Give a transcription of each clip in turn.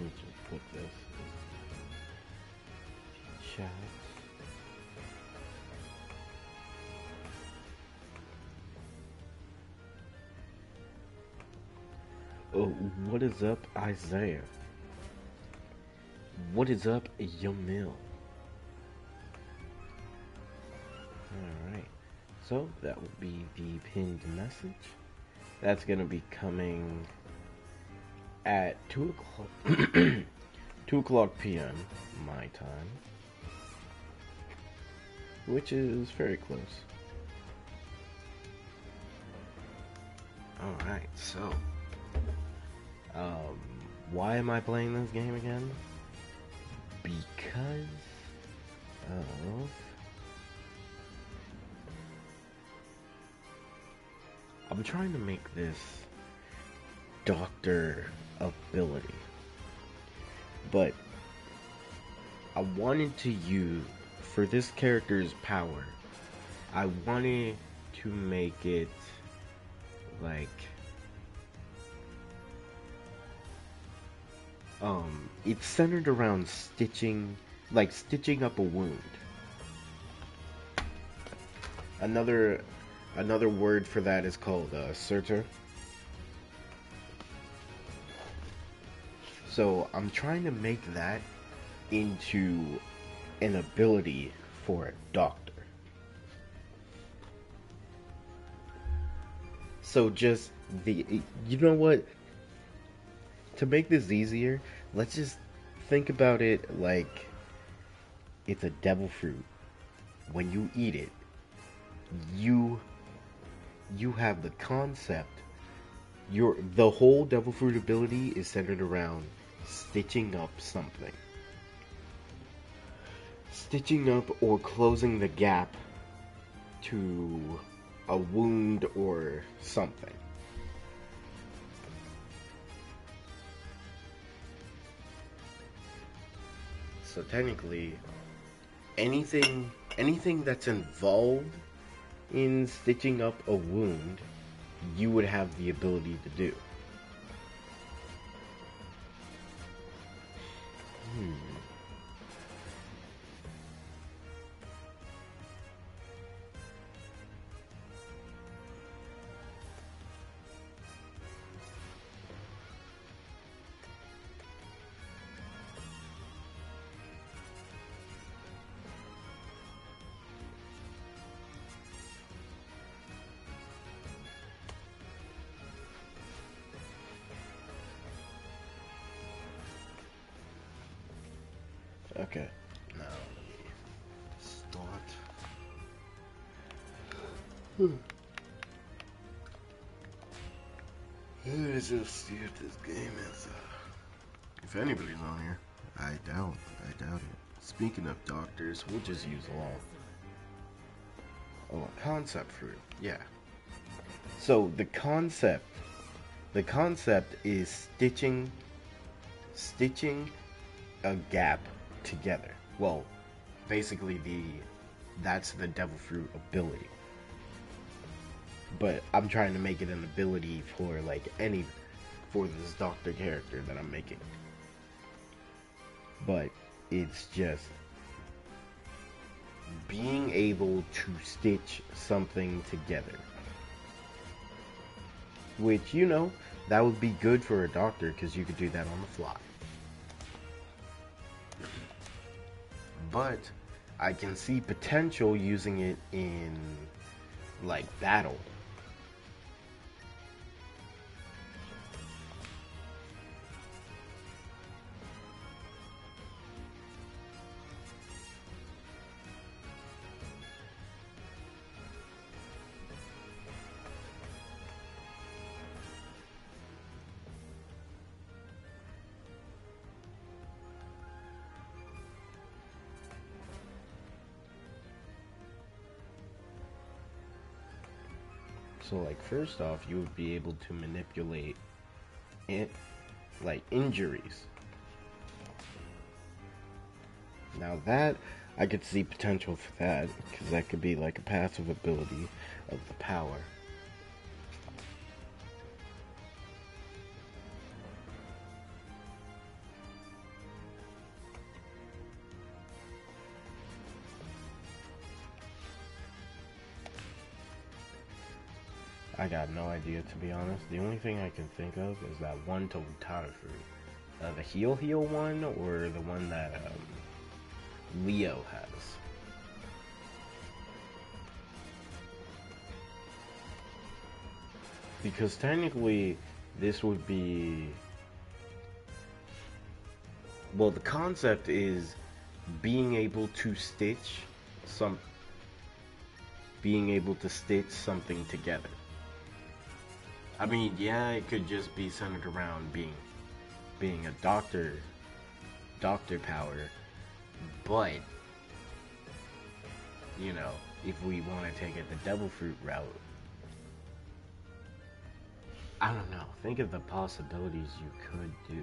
me just put this in chat. Oh, what is up, Isaiah? What is up, Yamil? Alright, so that will be the pinned message. That's gonna be coming at 2 o'clock 2 o'clock p.m. my time, which is very close. Alright, so why am I playing this game again? Because of I'm trying to make this doctor ability, but I wanted to use, for this character's power, I wanted to make it like it's centered around stitching, like stitching up a wound. Another word for that is called serter. So I'm trying to make that into an ability for a doctor. So just you know what? To make this easier, let's just think about it like it's a devil fruit. When you eat it, you have the concept. The whole devil fruit ability is centered around stitching up something. Stitching up or closing the gap to a wound or something. So technically, anything that's involved in stitching up a wound, you would have the ability to do. Okay, now let me start. Let's just see if this game is, if anybody's on here. I doubt it. Speaking of doctors, we'll just use law. Oh, concept fruit, yeah. So the concept is stitching a gap together. Well, basically that's the devil fruit ability. But I'm trying to make it an ability for for this doctor character that I'm making. But it's just being able to stitch something together. Which, that would be good for a doctor because you could do that on the fly. But I can see potential using it in battle. So first off, you would be able to manipulate it, injuries. Now that, I could see potential for that, because that could be a passive ability of the power. I got no idea, to be honest. The only thing I can think of is that one Totara fruit. The heel one, or the one that Leo has. Because technically, this would be... Well, the concept is being able to stitch some... Being able to stitch something together. I mean, yeah, it could just be centered around being a doctor power, but you know, if we want to take it the devil fruit route, I don't know. Think of the possibilities you could do.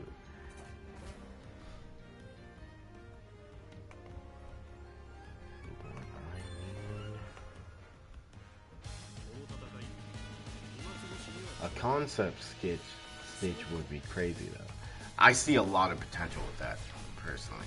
A concept stitch would be crazy though. I see a lot of potential with that, personally.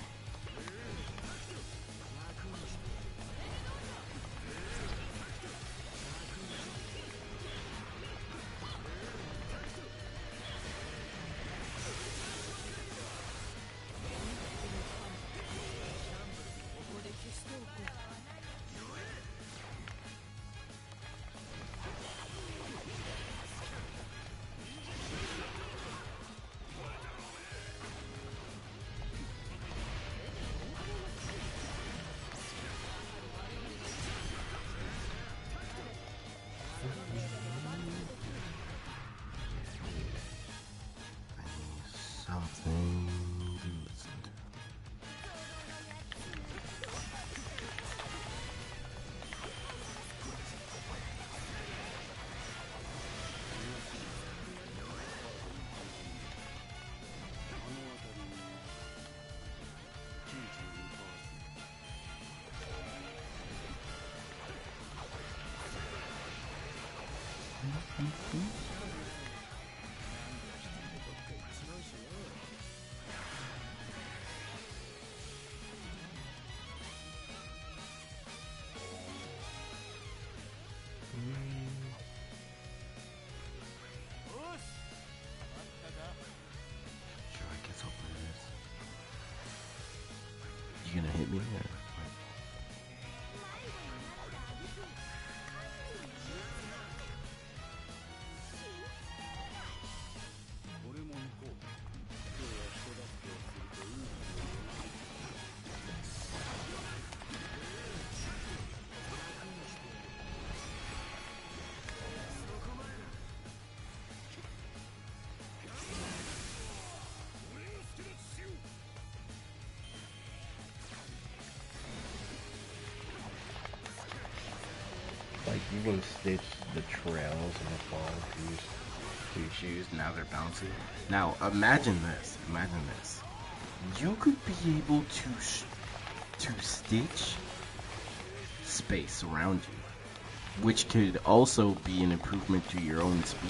Something decent. You gonna hit me? Yeah. Like, you can stitch the trails and the fall to your shoes. Now they're bouncy. Now, imagine this. Imagine this. You could be able to stitch space around you, which could also be an improvement to your own speed.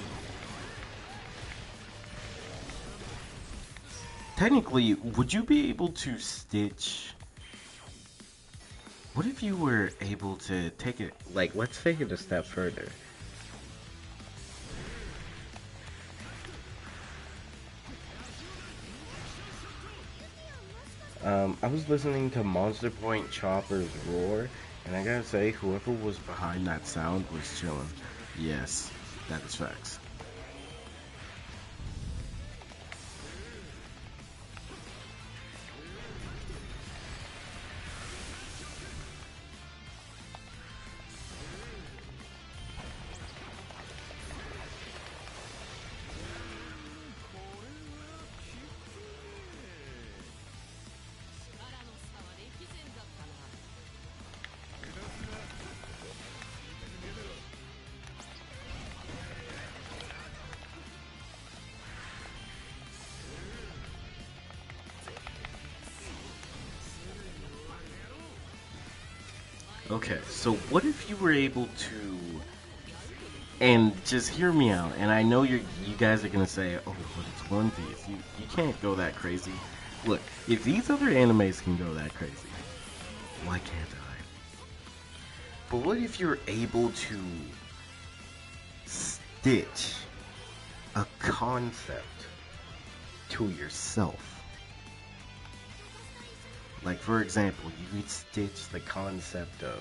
Technically, would you be able to stitch... What if you were able to take it, like, let's take it a step further. I was listening to Monster Point Chopper's Roar, and I gotta say, whoever was behind that sound was chilling. Yes, that is facts. Okay, so what if you were able to, and just hear me out, and I know you guys are gonna say, oh, but it's One Piece, you can't go that crazy. Look, if these other animes can go that crazy, why can't I? But what if you're able to stitch a concept to yourself. Like, for example, you could stitch the concept of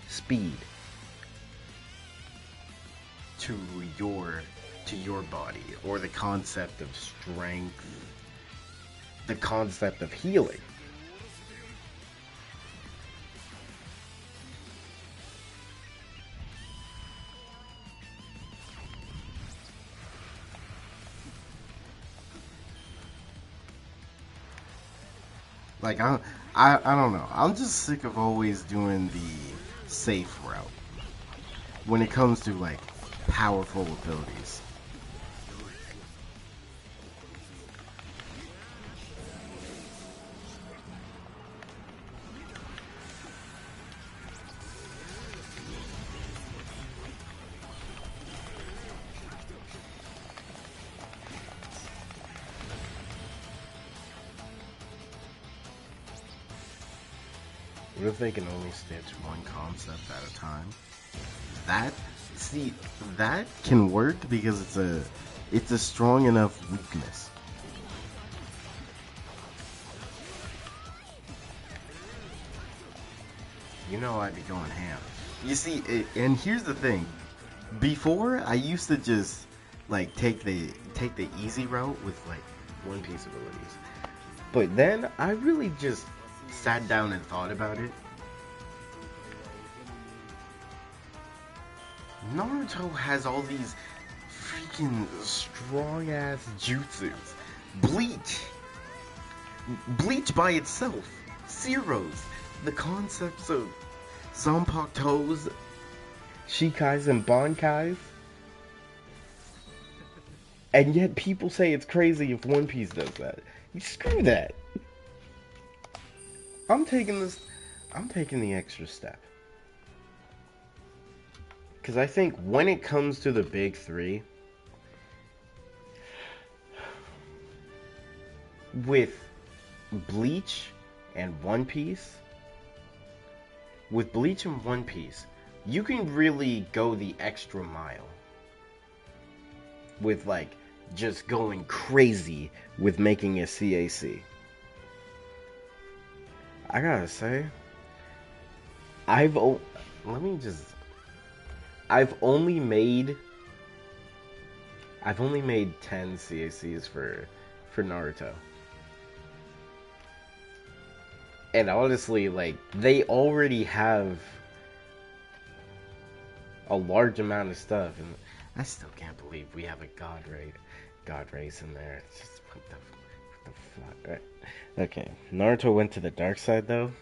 speed to your to your body, or the concept of strength, the concept of healing. Like I don't know. I'm just sick of always doing the safe route when it comes to like powerful abilities. What if they can only stitch one concept at a time? That see that can work because it's a strong enough weakness. You know I'd be going ham. You see, and here's the thing. Before I used to just like take the easy route with like One Piece abilities. But then I really just sat down and thought about it. Naruto has all these freaking strong ass jutsus. Bleach. Bleach by itself. Zeros. The concepts of Zanpakutos, Shikais, and Bankais. And yet people say it's crazy if One Piece does that. Screw that. I'm taking this. I'm taking the extra step. Because I think when it comes to the big three, with Bleach and One Piece, you can really go the extra mile with like just going crazy with making a CAC. I gotta say, let me just. I've only made 10 CACs for Naruto. And honestly, like, they already have a large amount of stuff, and I still can't believe we have a god race in there. It's just what the fuck. Right. Okay, Naruto went to the dark side though.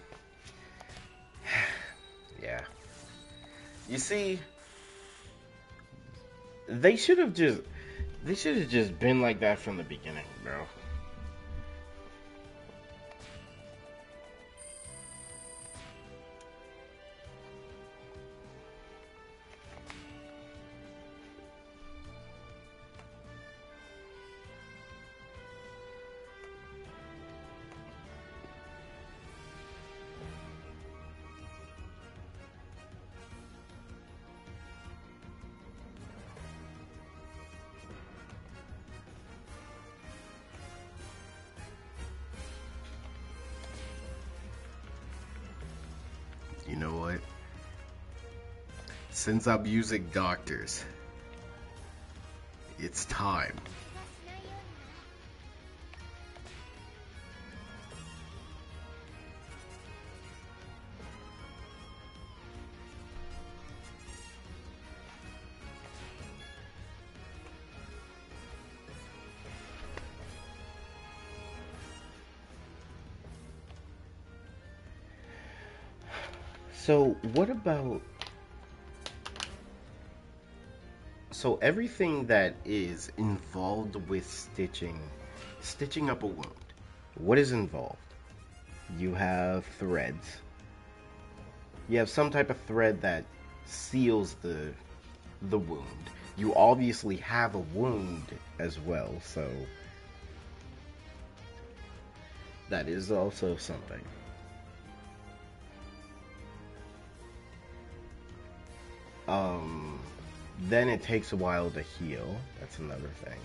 Yeah. You see, they should have just been like that from the beginning, bro. You know what? Since I'm using doctors, it's time. So, what about everything that is involved with stitching up a wound? What is involved? You have threads. You have some type of thread that seals the wound. You obviously have a wound as well, so that is also something. Um Then it takes a while to heal. That's another thing.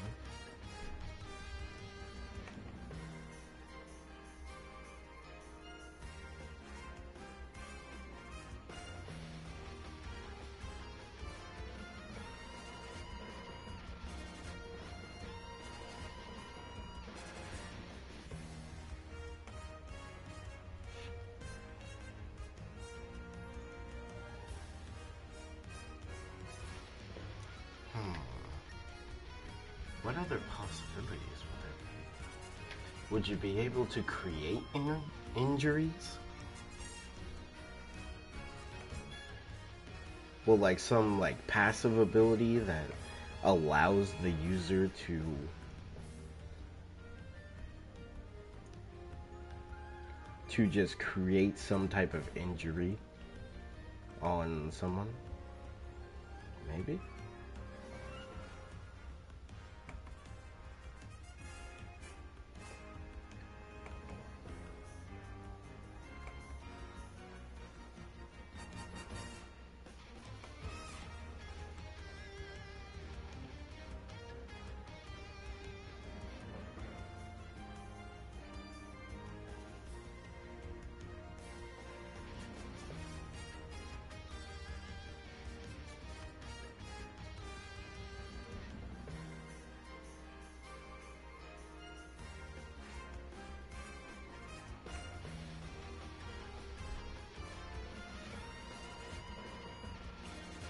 What other possibilities would there be? Would you be able to create injuries? Well, like some like passive ability that allows the user to just create some type of injury on someone? Maybe?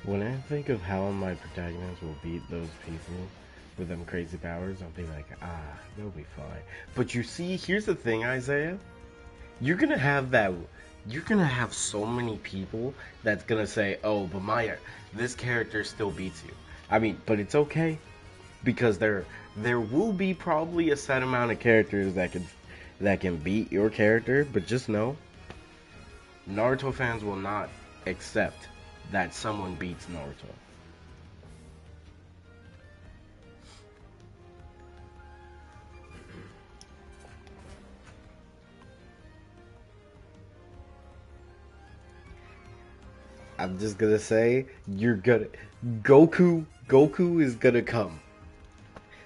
When I think of how my protagonist will beat those people with them crazy powers, I'll be like, they'll be fine. But you see, here's the thing, Isaiah. You're gonna have that. You're gonna have so many people that's gonna say, "Oh, but this character still beats you." I mean, but it's okay because there will be probably a set amount of characters that can beat your character. But just know, Naruto fans will not accept that someone beats Naruto. I'm just gonna say you're gonna Goku is gonna come.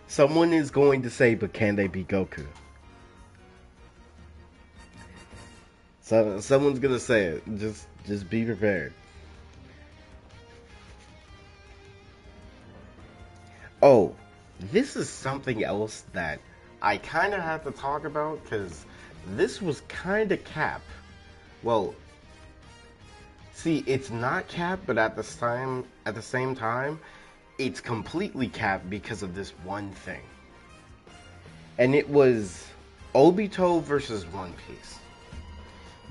Someone is going to say, but can they beat Goku? So someone's gonna say it. Just be prepared. Oh, this is something else that I kind of have to talk about because this was kind of cap. Well, see, it's not cap, but at the same time, it's completely capped because of this one thing. And it was Obito versus One Piece.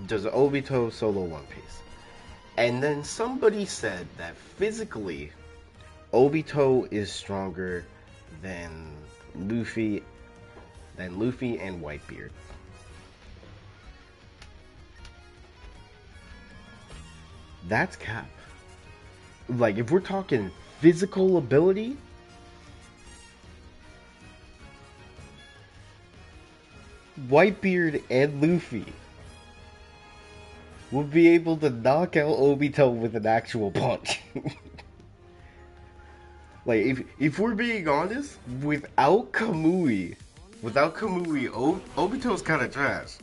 Does Obito solo One Piece? And then somebody said that physically, Obito is stronger than Luffy and Whitebeard. That's cap. Like, if we're talking physical ability, Whitebeard and Luffy will be able to knock out Obito with an actual punch. Like, if we're being honest, without Kamui, Obito's kind of trash.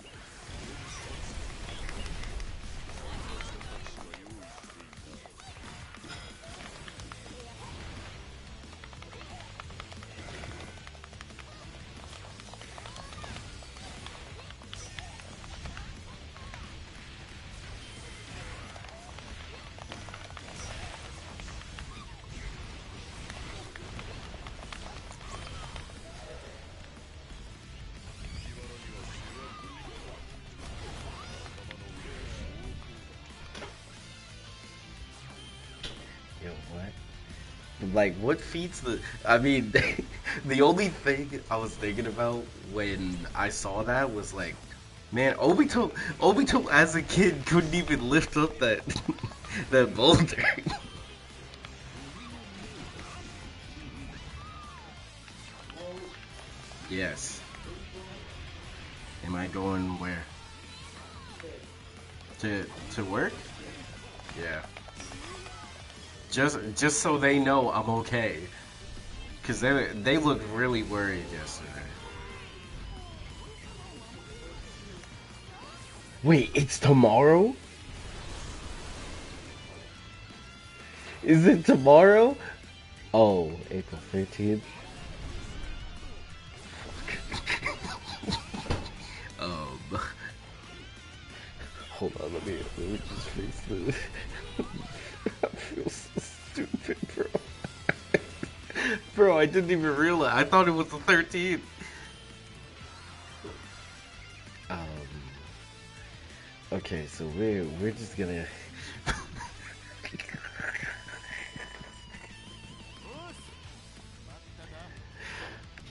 Yo, what? Like, what feats the? I mean, the only thing I was thinking about when I saw that was like, man, Obito as a kid couldn't even lift up that that boulder. Yes. Am I going where? To work? Yeah. Just so they know I'm okay, because they looked really worried yesterday. Wait, it's tomorrow? Is it tomorrow? Oh, April 13th. Um, Hold on, let me just face this. I feel so stupid, bro. bro, I didn't even realize. I thought it was the 13th. Um, okay, so we're just gonna.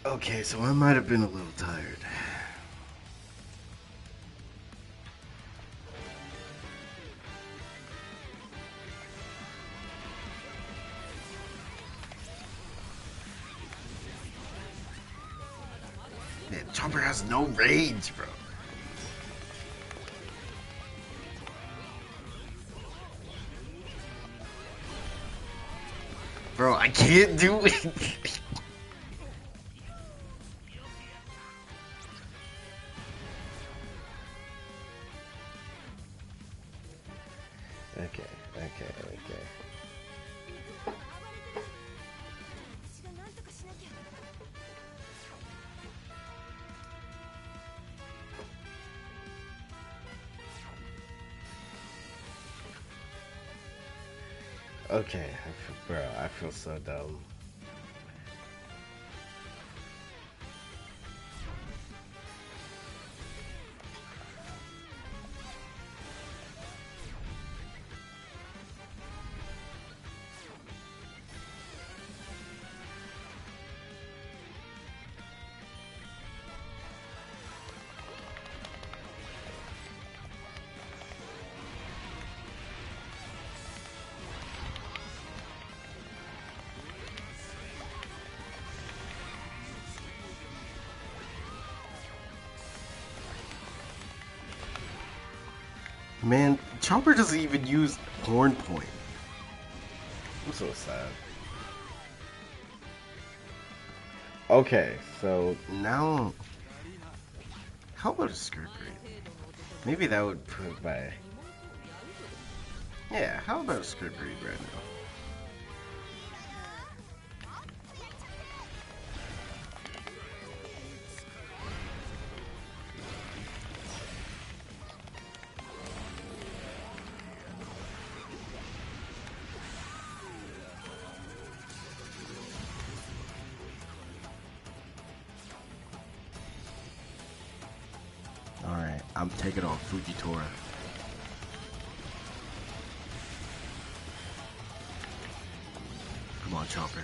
Okay, so I might have been a little tired. Man, Chopper has no range, bro. Bro, I can't do it. Okay, okay. Okay, bro, I feel so dumb. Man, Chopper doesn't even use Horn Point. I'm so sad. Okay, so Now, how about a skirt braid? Maybe that would put my. Yeah, how about a skirt braid right now? Alright, I'm taking off Fujitora. Come on, Chopper.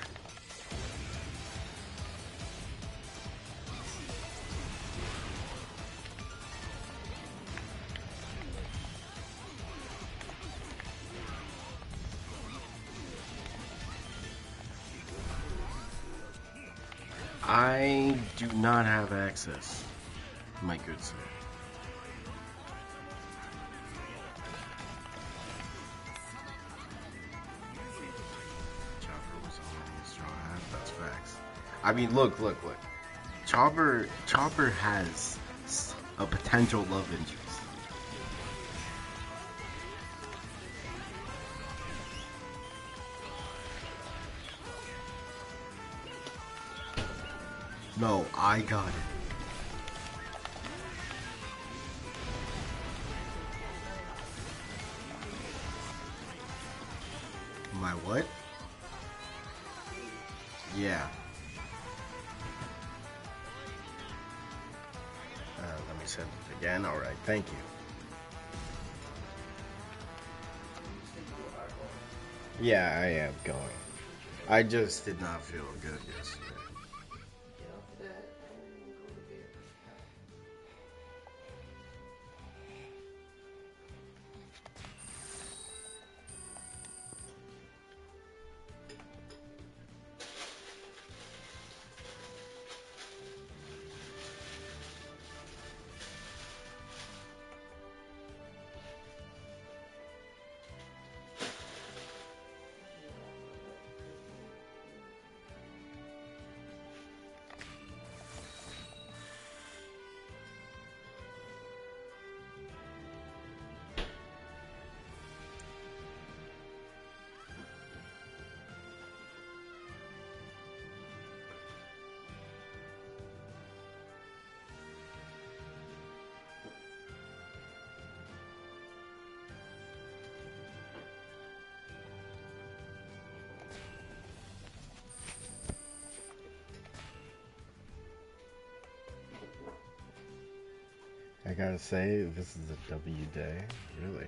I do not have access, my good sir. Chopper was on the straw hat. That's facts. I mean, look. Chopper has a potential love interest. No, I got it. My what? Yeah. Let me send it again. All right, thank you. Yeah, I am going. I just did not feel good yesterday. I gotta say, this is a W day, really.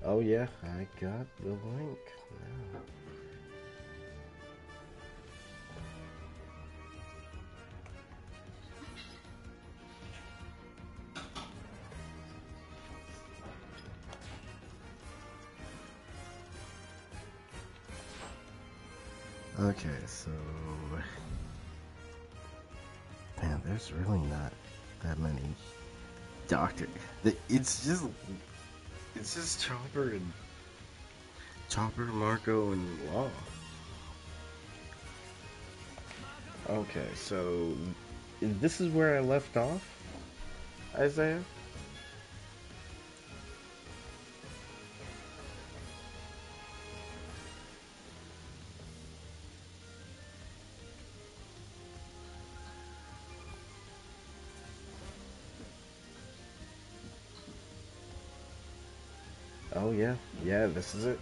Oh yeah, I got the link now. Okay, so man, there's really not that many doctor. It's just Chopper, Marco, and Law. Okay, so this is where I left off, Isaiah. Oh yeah, yeah, this is it.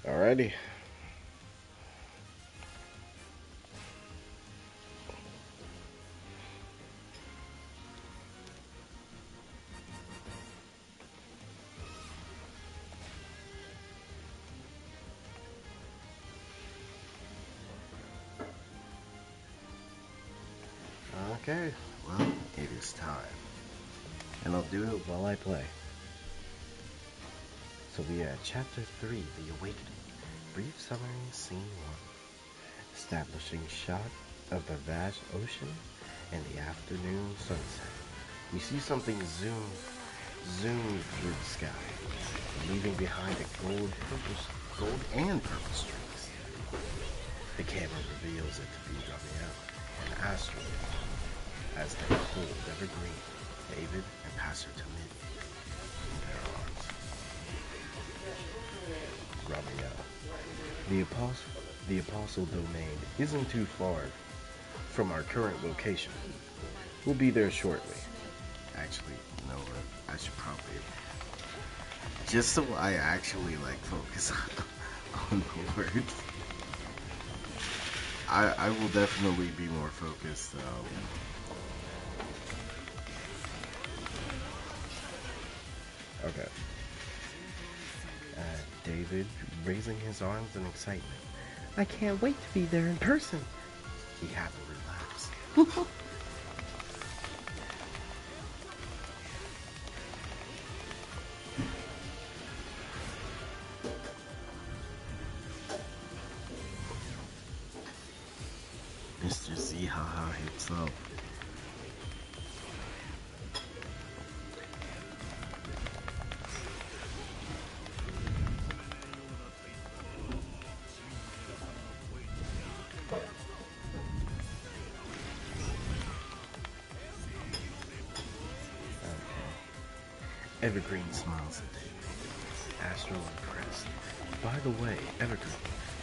Alrighty. Okay, well, it is time. And I'll do it while I play. So we are at Chapter 3, The Awakening. Brief summary, Scene 1. Establishing shot of the vast ocean and the afternoon sunset. We see something zoom through the sky, leaving behind a gold and purple streaks. The camera reveals it to be Gabrielle, an asteroid, as they hold Evergreen, David, and Pastor Tamid in their arms. Gabrielle. The Apostle Domain isn't too far from our current location. We'll be there shortly. Actually, you know what? I should probably, just so I actually like focus on the words. I will definitely be more focused. Okay. David raising his arms in excitement. I can't wait to be there in person. He happily laughs. Mr. Zihaha himself. Evergreen smiles at David. Astro impressed. By the way, Evergreen,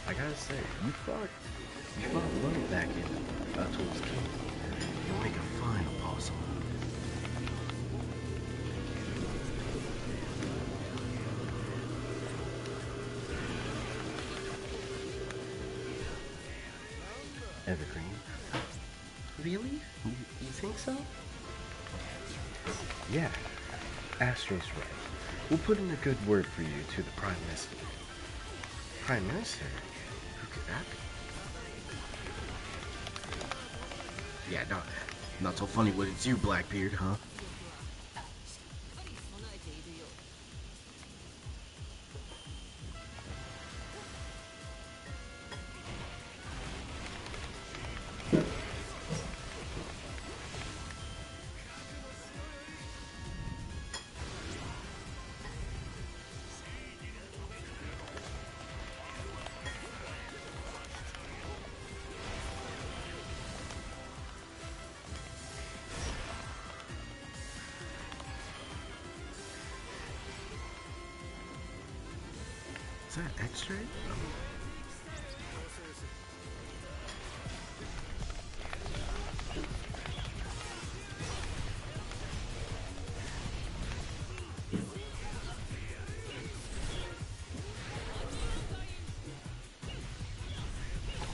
I gotta say, you fought well back in Tull's Kingdom. You'll make a fine apostle. Evergreen, really? You think so? Yeah, Astro's right. We'll put in a good word for you to the Prime Minister. Prime Minister? Who could that be? Yeah, no, not so funny when it's you, Blackbeard, huh? Is that X-ray?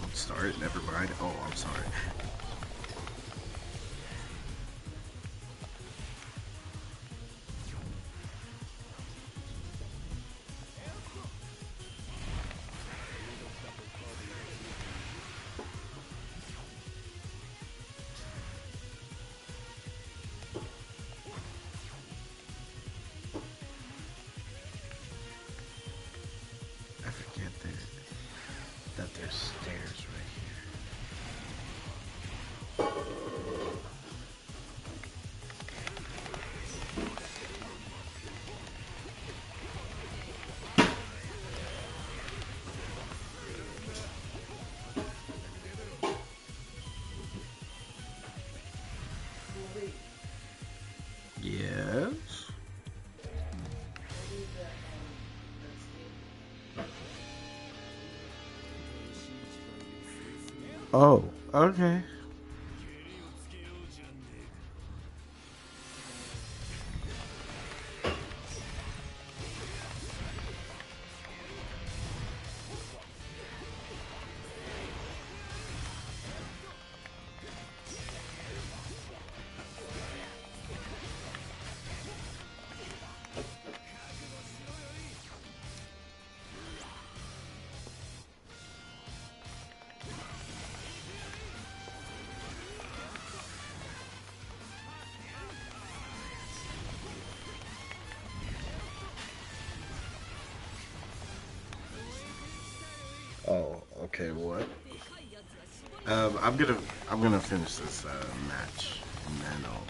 Don't start, never mind. Oh, I'm sorry. Oh, okay. Oh, okay. What? Um, I'm gonna I'm gonna finish this match and then I'll.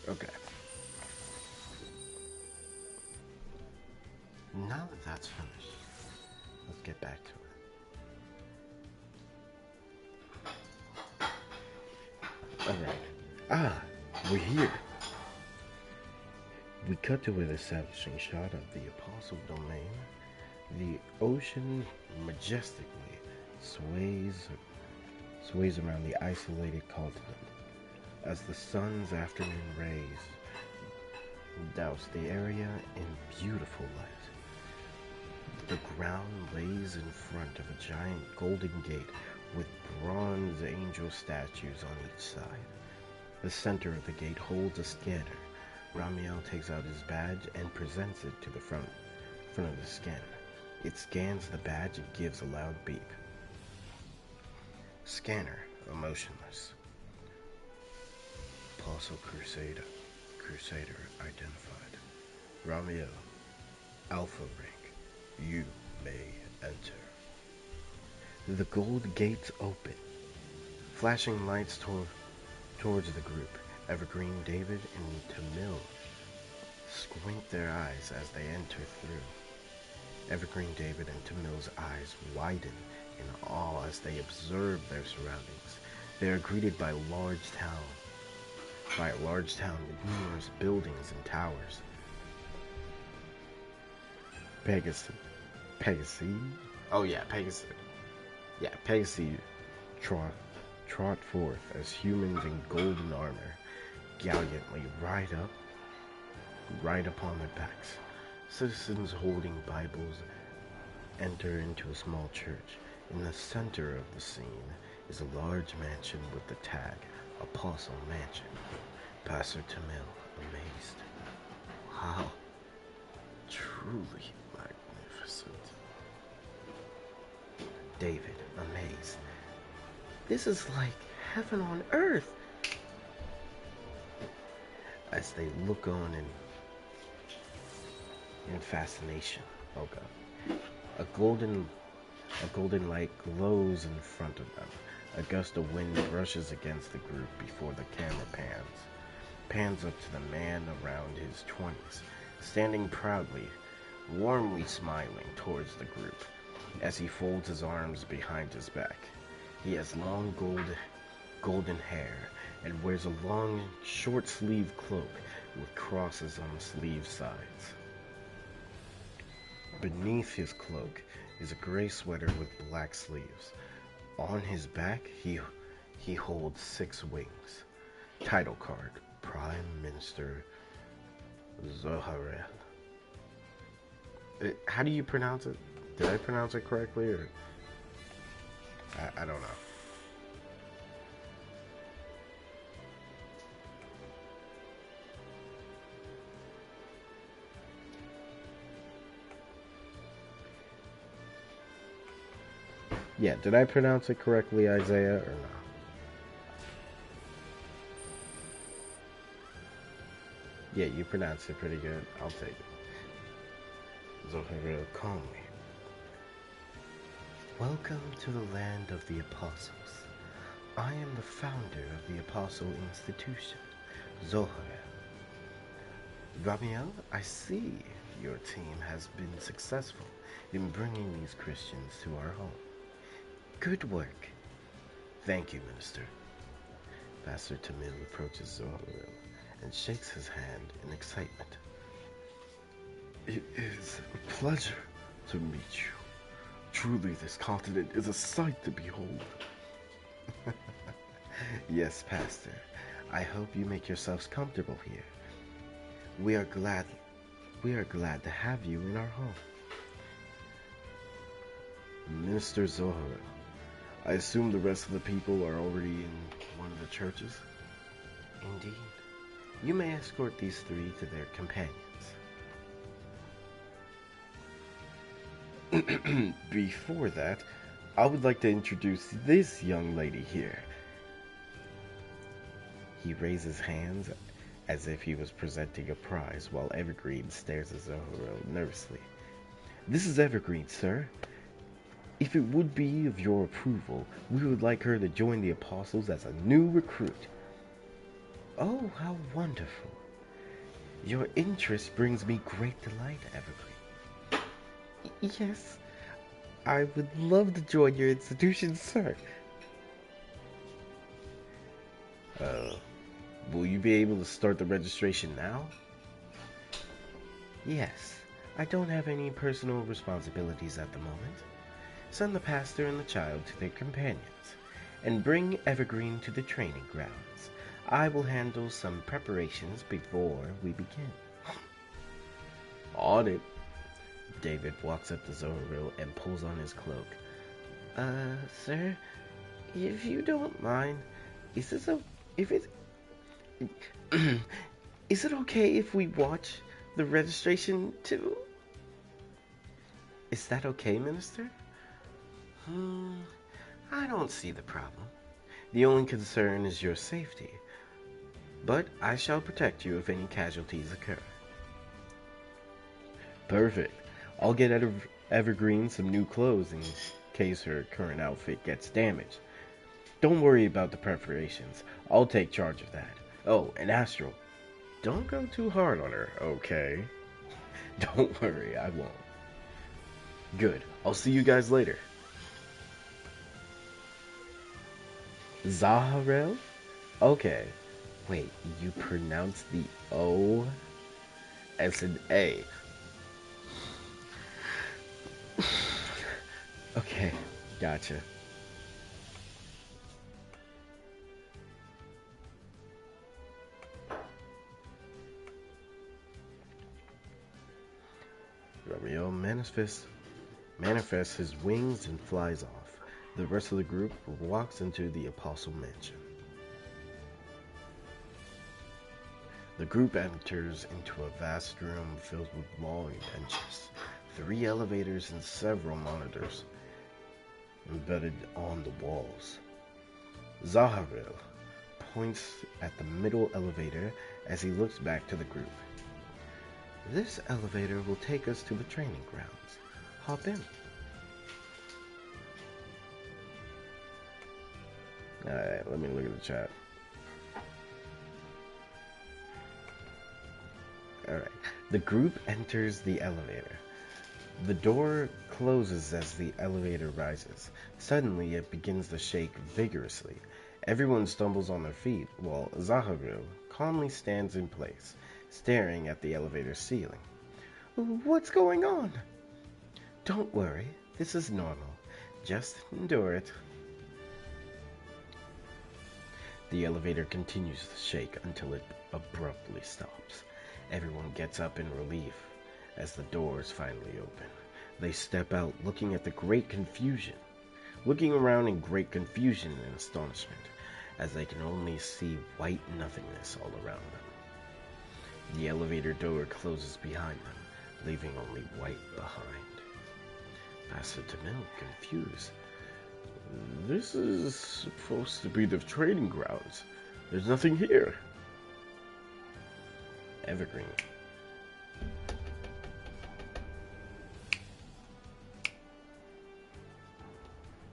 Okay. Now that that's finished, let's get back to it. All right. Ah, we're here. We cut to an establishing shot of the Apostle Domain. The ocean majestically sways around the isolated continent as the sun's afternoon rays douse the area in beautiful light. The ground lays in front of a giant golden gate with bronze angel statues on each side. The center of the gate holds a scanner. Ramiel takes out his badge and presents it to the front of the scanner. It scans the badge and gives a loud beep. Scanner, emotionless. Apostle Crusader identified. Ramiel, Alpha rank. You may enter. The gold gates open, flashing lights towards the group. Evergreen, David, and Tamil squint their eyes as they enter through. Evergreen, David, and Tamil's eyes widen in awe as they observe their surroundings. They are greeted by a large town with numerous buildings and towers. Pegasi? Oh yeah, Pegasi. Yeah, Pegasi trot forth as humans in golden armor gallantly ride upon their backs. Citizens holding Bibles enter into a small church. In the center of the scene is a large mansion with the tag Apostle Mansion. Pastor Tamil, amazed. Wow, truly magnificent. David, amazed. This is like heaven on earth. As they look on in fascination. Oh God. A golden light glows in front of them. A gust of wind brushes against the group before the camera pans up to the man around his 20s, standing proudly, warmly smiling towards the group as he folds his arms behind his back. He has long golden hair and wears a long, short-sleeved cloak with crosses on the sleeve sides. Beneath his cloak is a gray sweater with black sleeves. On his back, he holds 6 wings. Title card, Prime Minister Zoharel. How do you pronounce it? Did I pronounce it correctly, or I don't know. Yeah, did I pronounce it correctly, Isaiah, or no? Yeah, you pronounced it pretty good. I'll take it. Zoharel calmly. Welcome to the land of the apostles. I am the founder of the Apostle Institution, Zohar. Ramiel, I see your team has been successful in bringing these Christians to our home. Good work. Thank you, Minister. Pastor Tamil approaches Zohar and shakes his hand in excitement. It is a pleasure to meet you. Truly, this continent is a sight to behold. Yes, Pastor. I hope you make yourselves comfortable here. We are glad to have you in our home. Minister Zohar, I assume the rest of the people are already in one of the churches? Indeed. You may escort these three to their companions. Before that, I would like to introduce this young lady here. He raises hands as if he was presenting a prize while Evergreen stares at Zohar nervously. This is Evergreen, sir. If it would be of your approval, we would like her to join the Apostles as a new recruit. Oh, how wonderful. Your interest brings me great delight, Evergreen. Yes, I would love to join your institution, sir. Will you be able to start the registration now? Yes, I don't have any personal responsibilities at the moment. Send the pastor and the child to their companions, and bring Evergreen to the training grounds. I will handle some preparations before we begin. On it. David walks up to Zoharil and pulls on his cloak. Sir, if you don't mind, is it okay if we watch the registration too? Is that okay, Minister? I don't see the problem. The only concern is your safety. But I shall protect you if any casualties occur. Perfect. I'll get Evergreen some new clothes in case her current outfit gets damaged. Don't worry about the preparations. I'll take charge of that. Oh, and Astral, don't go too hard on her, okay? Don't worry, I won't. Good. I'll see you guys later. Zaharel? Okay. Wait, you pronounce the O as an A. Okay, gotcha. Romeo manifests his wings and flies off. The rest of the group walks into the Apostle Mansion. The group enters into a vast room filled with long benches, 3 elevators, and several monitors embedded on the walls. Zaharil points at the middle elevator as he looks back to the group. This elevator will take us to the training grounds. Hop in. Alright, let me look at the chat. Alright, the group enters the elevator. The door closes as the elevator rises. Suddenly, it begins to shake vigorously. Everyone stumbles on their feet, while Zaharil calmly stands in place, staring at the elevator ceiling. What's going on? Don't worry, this is normal. Just endure it. The elevator continues to shake until it abruptly stops. Everyone gets up in relief as the doors finally open. They step out looking at the great confusion, looking around in great confusion and astonishment, as they can only see white nothingness all around them. The elevator door closes behind them, leaving only white behind. Pastor Tamil, confused. This is supposed to be the training grounds. There's nothing here. Evergreen.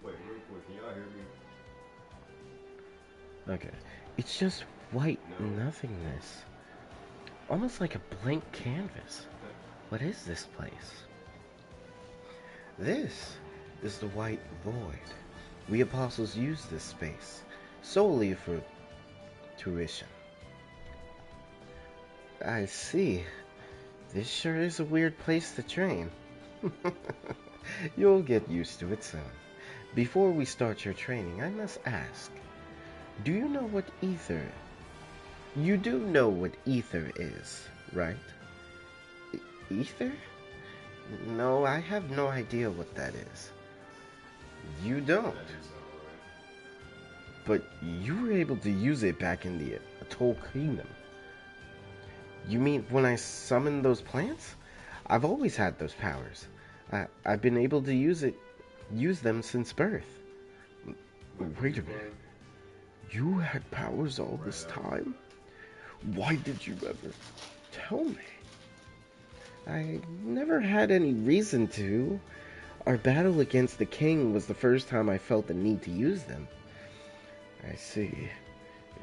Wait, real quick, can y'all hear me? Okay. It's just white nothingness. Almost like a blank canvas. What is this place? This is the white void. We apostles use this space solely for tuition. I see. This sure is a weird place to train. You'll get used to it soon. Before we start your training, I must ask, do you know what ether? You do know what ether is, right? Ether? No, I have no idea what that is. You don't. But you were able to use it back in the Atoll Kingdom. You mean when I summoned those plants? I've always had those powers. I've been able to use them since birth. Wait a minute. You had powers all this time? Why did you ever tell me? I never had any reason to. Our battle against the king was the first time I felt the need to use them. I see.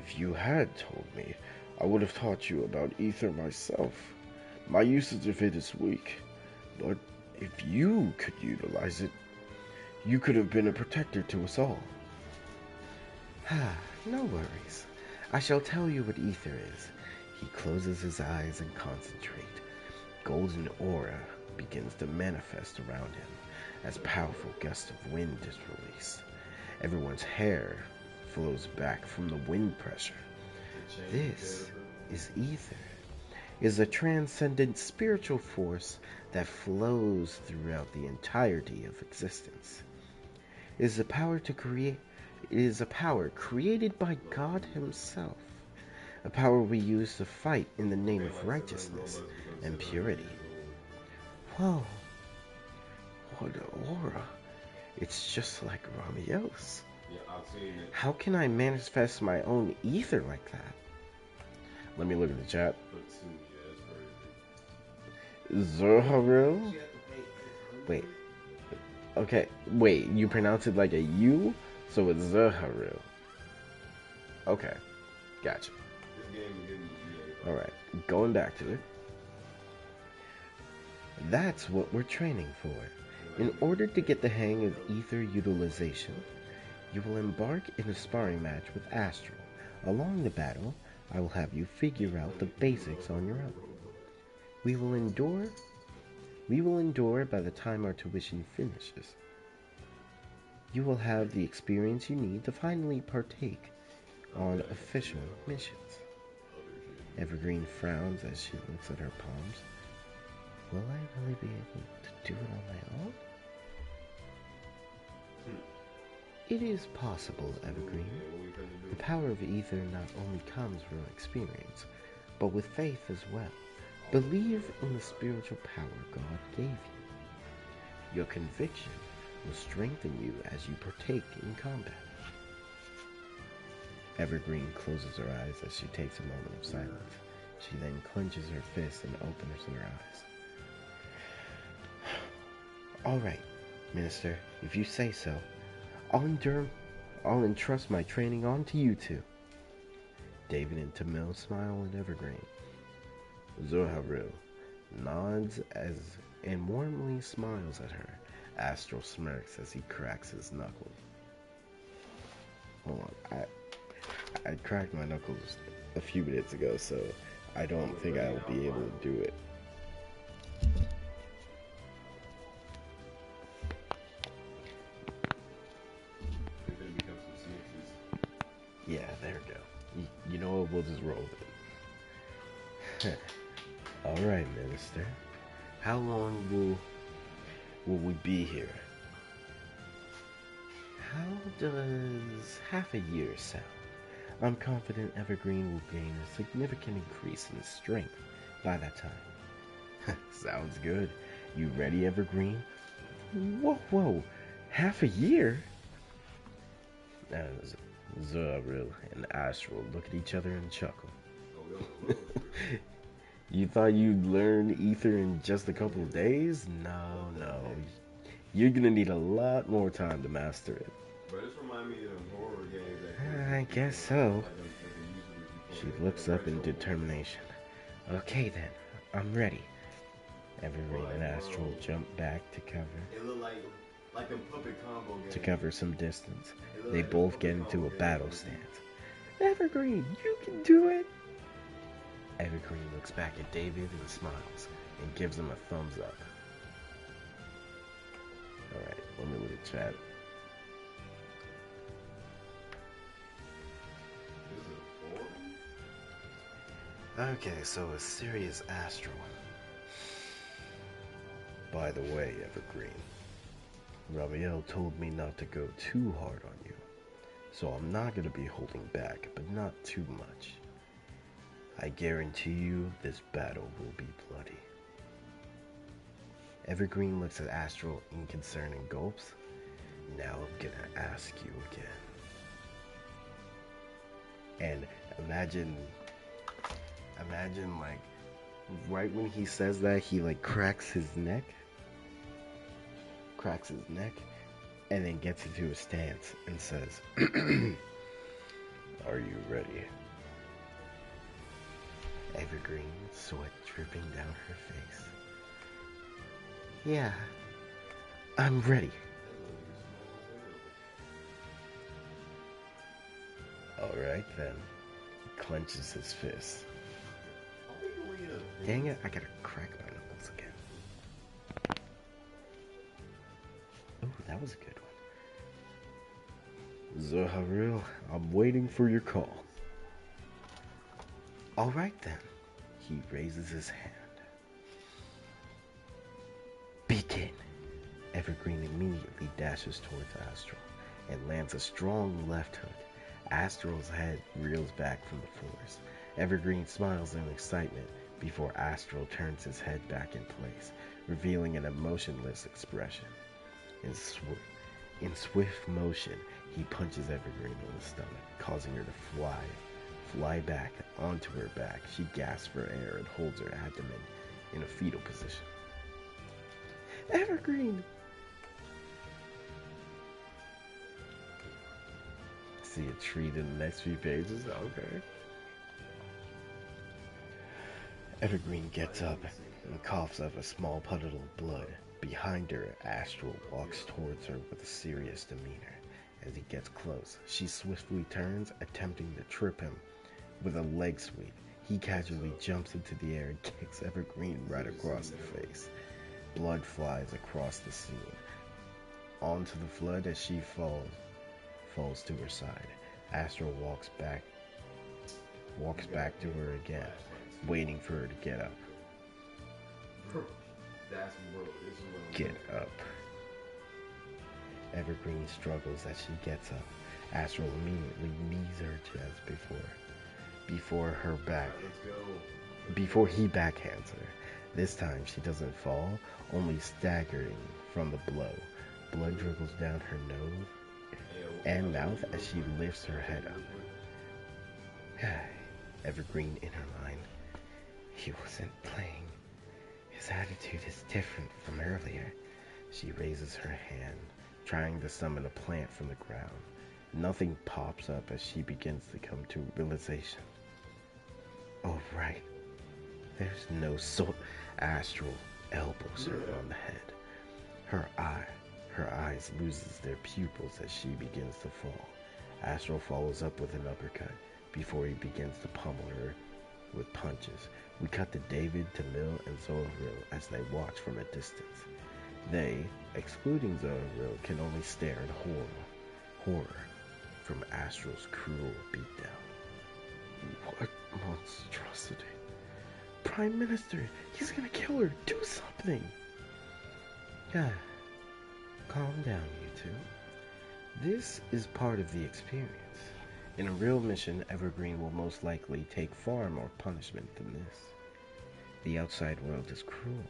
If you had told me, I would have taught you about ether myself. My usage of it is weak, but if you could utilize it, you could have been a protector to us all. No worries. I shall tell you what ether is. He closes his eyes and concentrates. Golden aura begins to manifest around him as powerful gusts of wind is released. Everyone's hair flows back from the wind pressure. This is ether. It is a transcendent spiritual force that flows throughout the entirety of existence. It is a power to create. It is a power created by God Himself. A power we use to fight in the name of righteousness and purity. Whoa. What an aura. It's just like Ramiel's. How can I manifest my own ether like that? Let me look at the chat. Zoharu? Wait. Okay, wait, you pronounce it like a U? So it's Zoharu. Okay, gotcha. Alright, going back to it. That's what we're training for. In order to get the hang of ether utilization, you will embark in a sparring match with Astral. Along the battle, I will have you figure out the basics on your own. We will endure by the time our tuition finishes. You will have the experience you need to finally partake on official missions. Evergreen frowns as she looks at her palms. Will I really be able to do it on my own? It is possible, Evergreen. The power of ether not only comes from experience, but with faith as well. Believe in the spiritual power God gave you. Your conviction will strengthen you as you partake in combat. Evergreen closes her eyes as she takes a moment of silence. She then clenches her fists and opens her eyes. All right, Minister, if you say so, I'll entrust my training on to you two. David and Tamil smile at Evergreen. Zoharu nods and warmly smiles at her. Astral smirks as he cracks his knuckles. Hold on, I cracked my knuckles a few minutes ago, so I don't think I'll be able to do it. Yeah, there we go. You know what? We'll just roll with it. All right, Minister. How long will we be here? How does half a year sound? I'm confident Evergreen will gain a significant increase in strength by that time. Sounds good. You ready, Evergreen? Whoa. Half a year? Zoharu and Astral look at each other and chuckle. You thought you'd learn ether in just a couple days? No. You're gonna need a lot more time to master it. But it's remind me of them horror games that I kids guess used to play, so. like them usually before She the looks up in retro ones. determination. Okay then, I'm ready. Or Evergreen like and Astral World. jump back to It looked like them puppet combo games. cover some distance. It looked They like them both get puppet into combo a games battle on the TV. stance. Evergreen, you can do it! Evergreen looks back at David and smiles and gives him a thumbs up. Alright, let me look at chat. Okay, so a serious Astral. By the way, Evergreen, Raviel told me not to go too hard on you, so I'm not gonna be holding back, but not too much. I guarantee you this battle will be bloody. Evergreen looks at Astral in concern and gulps. Now I'm gonna ask you again. And imagine like right when he says that, he like cracks his neck, and then gets into a stance and says, "Are you ready?" Evergreen, sweat dripping down her face. Yeah, I'm ready. Alright then. He clenches his fist. Dang it, I gotta crack my knuckles again. Oh, that was a good one. Zaharil, I'm waiting for your call. Alright then. He raises his hand. Begin. Evergreen immediately dashes towards Astral and lands a strong left hook. Astral's head reels back from the force. Evergreen smiles in excitement before Astral turns his head back in place, revealing an emotionless expression. In swift motion, he punches Evergreen in the stomach, causing her to fly back onto her back. She gasps for air and holds her abdomen in a fetal position. Evergreen! See a treat in the next few pages? Okay. Evergreen gets up and coughs up a small puddle of blood. Behind her, Astral walks towards her with a serious demeanor. As he gets close, she swiftly turns, attempting to trip him with a leg sweep. He casually jumps into the air and kicks Evergreen right across the face. Blood flies across the scene, onto the flood as she falls to her side. Astral walks back to her again, waiting for her to get up. Get up. Evergreen struggles as she gets up. Astral immediately knees her chest before he backhands her. This time she doesn't fall, only staggering from the blow. Blood trickles down her nose and mouth as she lifts her head up. Evergreen in her mind. He wasn't playing. His attitude is different from earlier. She raises her hand, trying to summon a plant from the ground. Nothing pops up as she begins to come to realization. Oh, right. There's no soul. Astral elbows her on the head. Her eyes loses their pupils as she begins to fall. Astral follows up with an uppercut before he begins to pummel her with punches. We cut to David, Tamil, and Zoharil as they watch from a distance. They, excluding Zoharil, can only stare in horror from Astral's cruel beatdown. What monstrosity? Prime Minister, he's gonna kill her. Do something. Yeah. Calm down, you two. This is part of the experience. In a real mission, Evergreen will most likely take far more punishment than this. The outside world is cruel.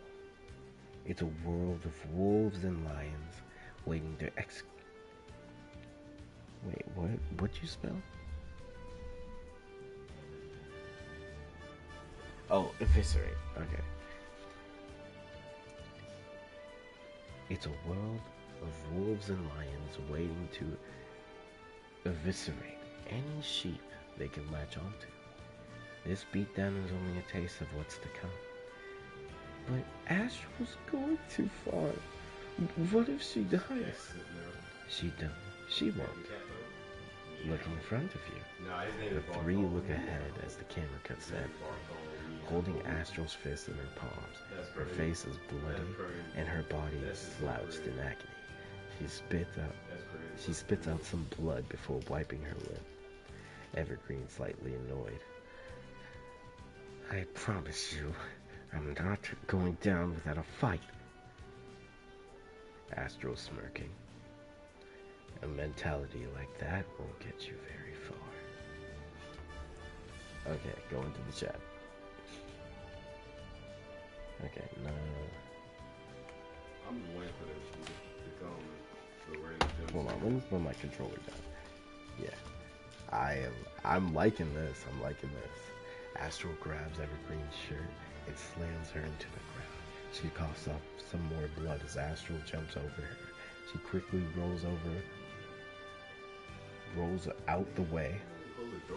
It's a world of wolves and lions waiting to Wait, what? What'd you spell? Oh, eviscerate. Okay. It's a world of wolves and lions waiting to eviscerate any sheep they can latch onto. This beatdown is only a taste of what's to come. But Astral's going too far. What if she dies? She don't. She won't. Look in front of you. The three look ahead as the camera cuts to Evergreen, holding Astral's fist in her palms. Her face is bloody, and her body is slouched in agony. She spits out some blood before wiping her lip. Evergreen, slightly annoyed. I promise you, I'm not going down without a fight. Astral smirking. A mentality like that won't get you very far. Okay, go into the chat. Okay, no. I'm waiting for this to come. Hold on, when my controller down? Yeah. I'm liking this. I'm liking this. Astral grabs Evergreen's shirt and slams her into the ground. She coughs up some more blood as Astral jumps over her. She quickly rolls out the way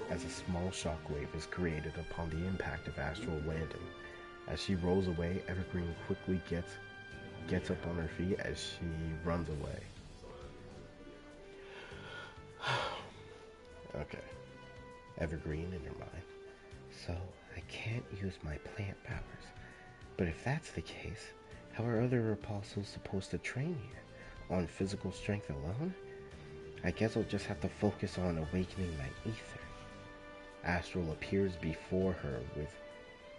as a small shockwave is created upon the impact of Astral landing. As she rolls away, Evergreen quickly gets up on her feet as she runs away. Okay. Evergreen in her mind. So, I can't use my plant powers. But if that's the case, how are other repulsors supposed to train here? On physical strength alone? I guess I'll just have to focus on awakening my ether. Astral appears before her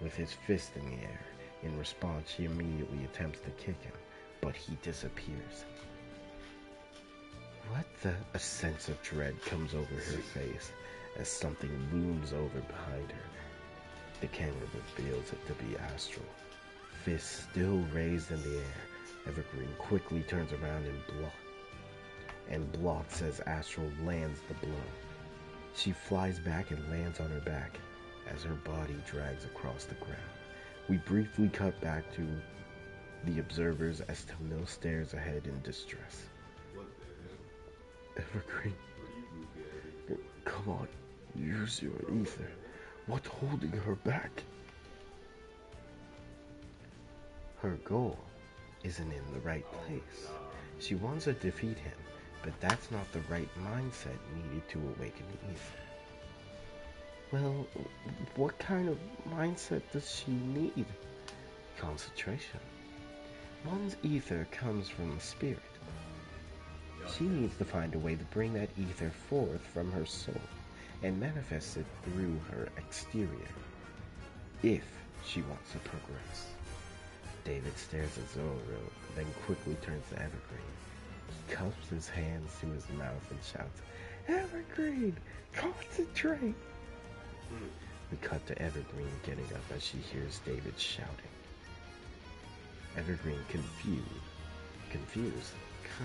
with his fist in the air. In response, she immediately attempts to kick him, but he disappears. A sense of dread comes over her face as something looms over behind her. The camera reveals it to be Astral. Fist still raised in the air, Evergreen quickly turns around and blocks as Astral lands the blow. She flies back and lands on her back as her body drags across the ground. We briefly cut back to the observers as Tamil stares ahead in distress. Evergreen, come on, use your ether. What's holding her back? Her goal isn't in the right place. She wants to defeat him, but that's not the right mindset needed to awaken the ether. Well, what kind of mindset does she need? Concentration. One's ether comes from the spirit. She needs to find a way to bring that ether forth from her soul and manifest it through her exterior, if she wants to progress. David stares at Zoro, then quickly turns to Evergreen. He cups his hands to his mouth and shouts, Evergreen, concentrate! We cut to Evergreen getting up as she hears David shouting. Evergreen confused.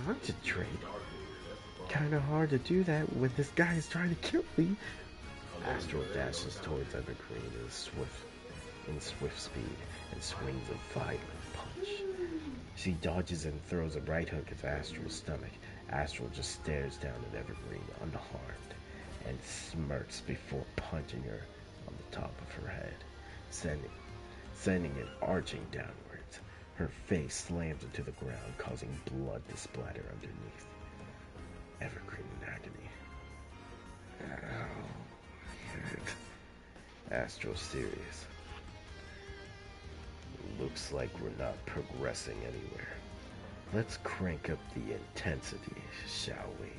Concentrate? Kinda hard to do that when this guy is trying to kill me. Astral dashes towards Evergreen in swift speed and swings a violent punch. She dodges and throws a right hook at Astral's stomach. Astral just stares down at Evergreen unharmed and smirks before punching her on the top of her head, sending it arching downwards. Her face slams into the ground, causing blood to splatter underneath. Evergreen in agony. Ow. Astral serious. Looks like we're not progressing anywhere. Let's crank up the intensity, shall we?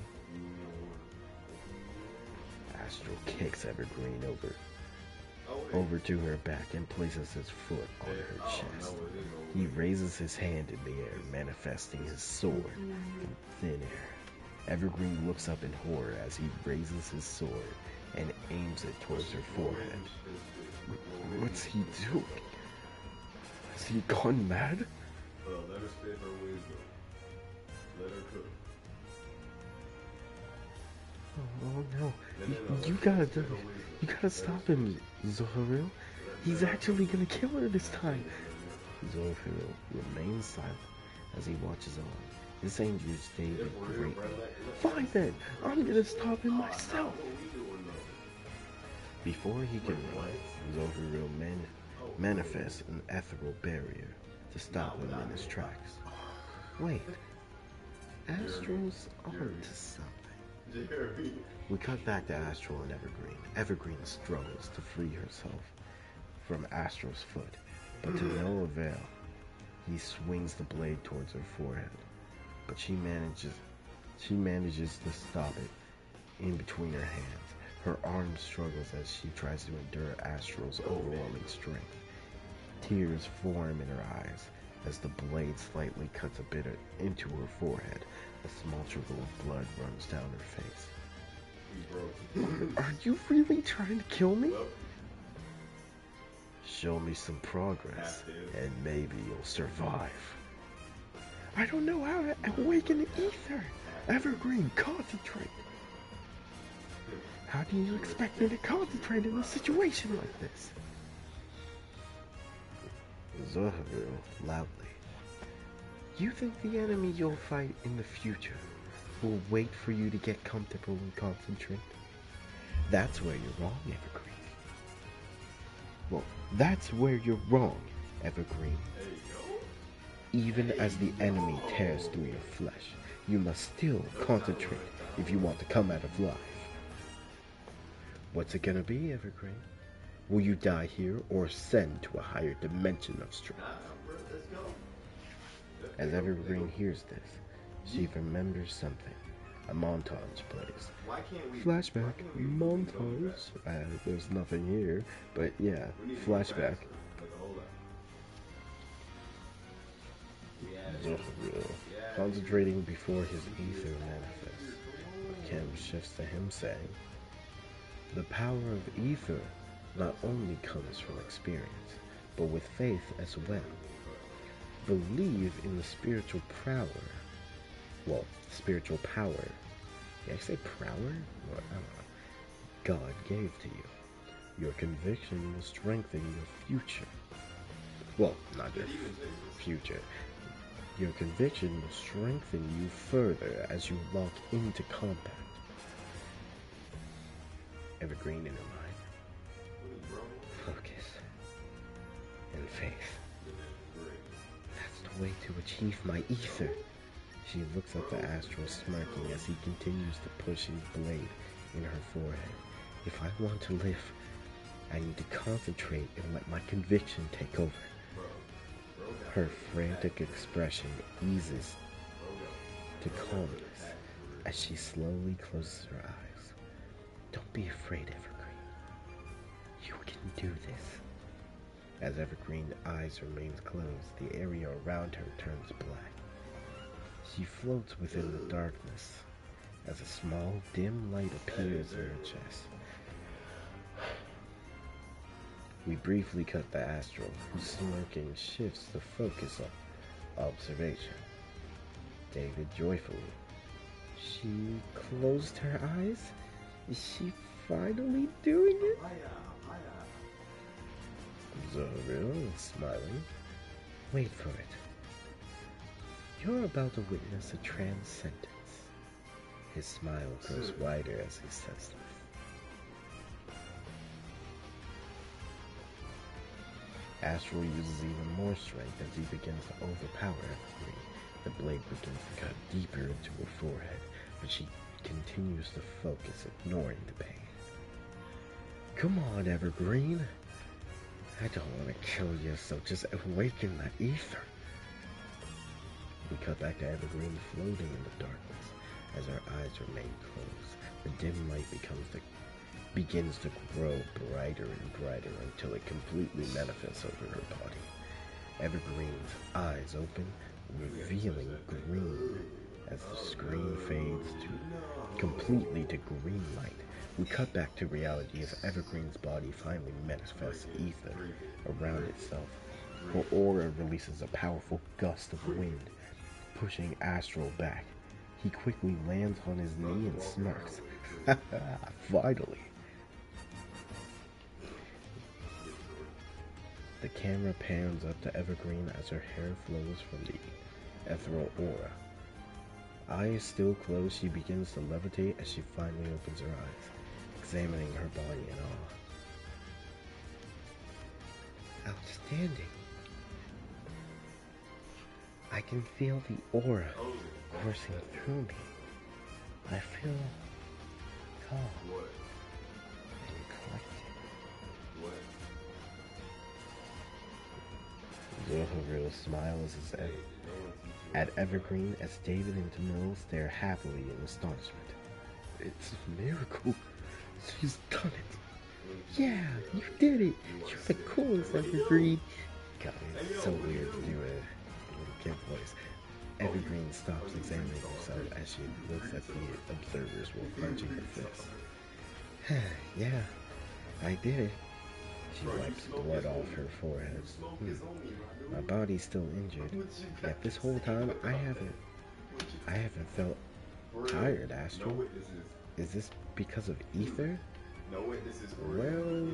Astral kicks Evergreen over to her back and places his foot on her chest. He raises his hand in the air, manifesting his sword from thin air. Evergreen looks up in horror as he raises his sword and aims it towards her forehead. What's he doing? Has he gone mad? Let her spit her wisdom. Let her cook. Oh no. You gotta stop him, Zoharil. He's actually gonna kill her this time. Zoharil remains silent as he watches on. This angers David greatly. Fine then, I'm gonna stop him myself. Before he can run, Zohariel manifests an ethereal barrier to stop him in his tracks. Wait, Astral's onto something. We cut back to Astral and Evergreen. Evergreen struggles to free herself from Astral's foot, but to no avail. He swings the blade towards her forehead, but she manages to stop it in between her hands. Her arm struggles as she tries to endure Astral's overwhelming strength. Tears form in her eyes as the blade slightly cuts a bit into her forehead. A small trickle of blood runs down her face. Are you really trying to kill me? Show me some progress, and maybe you'll survive. I don't know how to awaken the ether. Evergreen, concentrate. How do you expect me to concentrate in a situation like this? Zohariel loudly. You think the enemy you'll fight in the future will wait for you to get comfortable and concentrate? That's where you're wrong, Evergreen. Well, that's where you're wrong, Evergreen. Even as the enemy tears through your flesh, you must still concentrate if you want to come out of life. What's it gonna be, Evergreen? Will you die here or ascend to a higher dimension of strength? As Evergreen hears this, she remembers something. A montage plays. Flashback, montage. There's nothing here, but yeah, flashback. Zohariel, concentrating before his ether manifests. The camera shifts to him saying, the power of ether not only comes from experience, but with faith as well. Believe in the spiritual power. Well, spiritual power. Did I say power? Well, I don't know. God gave to you. Your conviction will strengthen your future. Well, not your future. Your conviction will strengthen you further as you lock into combat. Evergreen in her mind. Focus and faith. That's the way to achieve my ether. She looks up to Astral, smirking as he continues to push his blade in her forehead. If I want to live, I need to concentrate and let my conviction take over. Her frantic expression eases to calmness as she slowly closes her eyes. Don't be afraid, Evergreen. You can do this. As Evergreen's eyes remains closed, the area around her turns black. She floats within the darkness as a small, dim light appears in her chest. We briefly cut to Astral, whose smirking shifts the focus of observation. David joyfully. She closed her eyes? Is she finally doing it? Zohariel is smiling. Wait for it. You're about to witness a transcendence. His smile grows wider as he says this. Astral uses even more strength as he begins to overpower Evergreen. The blade begins to cut deeper into her forehead, but she continues to focus, ignoring the pain. Come on, Evergreen. I don't want to kill you, so just awaken that ether. We cut back to Evergreen floating in the darkness as her eyes remain closed. The dim light begins to grow brighter and brighter until it completely manifests over her body. Evergreen's eyes open, revealing green as the screen fades completely to green light. We cut back to reality as Evergreen's body finally manifests ether around itself. Her aura releases a powerful gust of wind, pushing Astral back. He quickly lands on his knee and smirks. Finally. The camera pans up to Evergreen as her hair flows from the ethereal aura. Eyes still closed, she begins to levitate as she finally opens her eyes, examining her body in awe. Outstanding. I can feel the aura coursing through me. I feel calm and collected. Zohoril smiles at Evergreen as David and Tamil stare happily in astonishment. It's a miracle. She's done it. Yeah, you did it. You're the coolest, Evergreen. God, it's so weird to do a little kid voice. Evergreen stops examining herself as she looks at the observers while clenching her fists. Yeah, I did it. She wipes blood off her forehead. My body's still injured, yet this whole time I haven't felt tired, Astral. Is this because of ether? Well,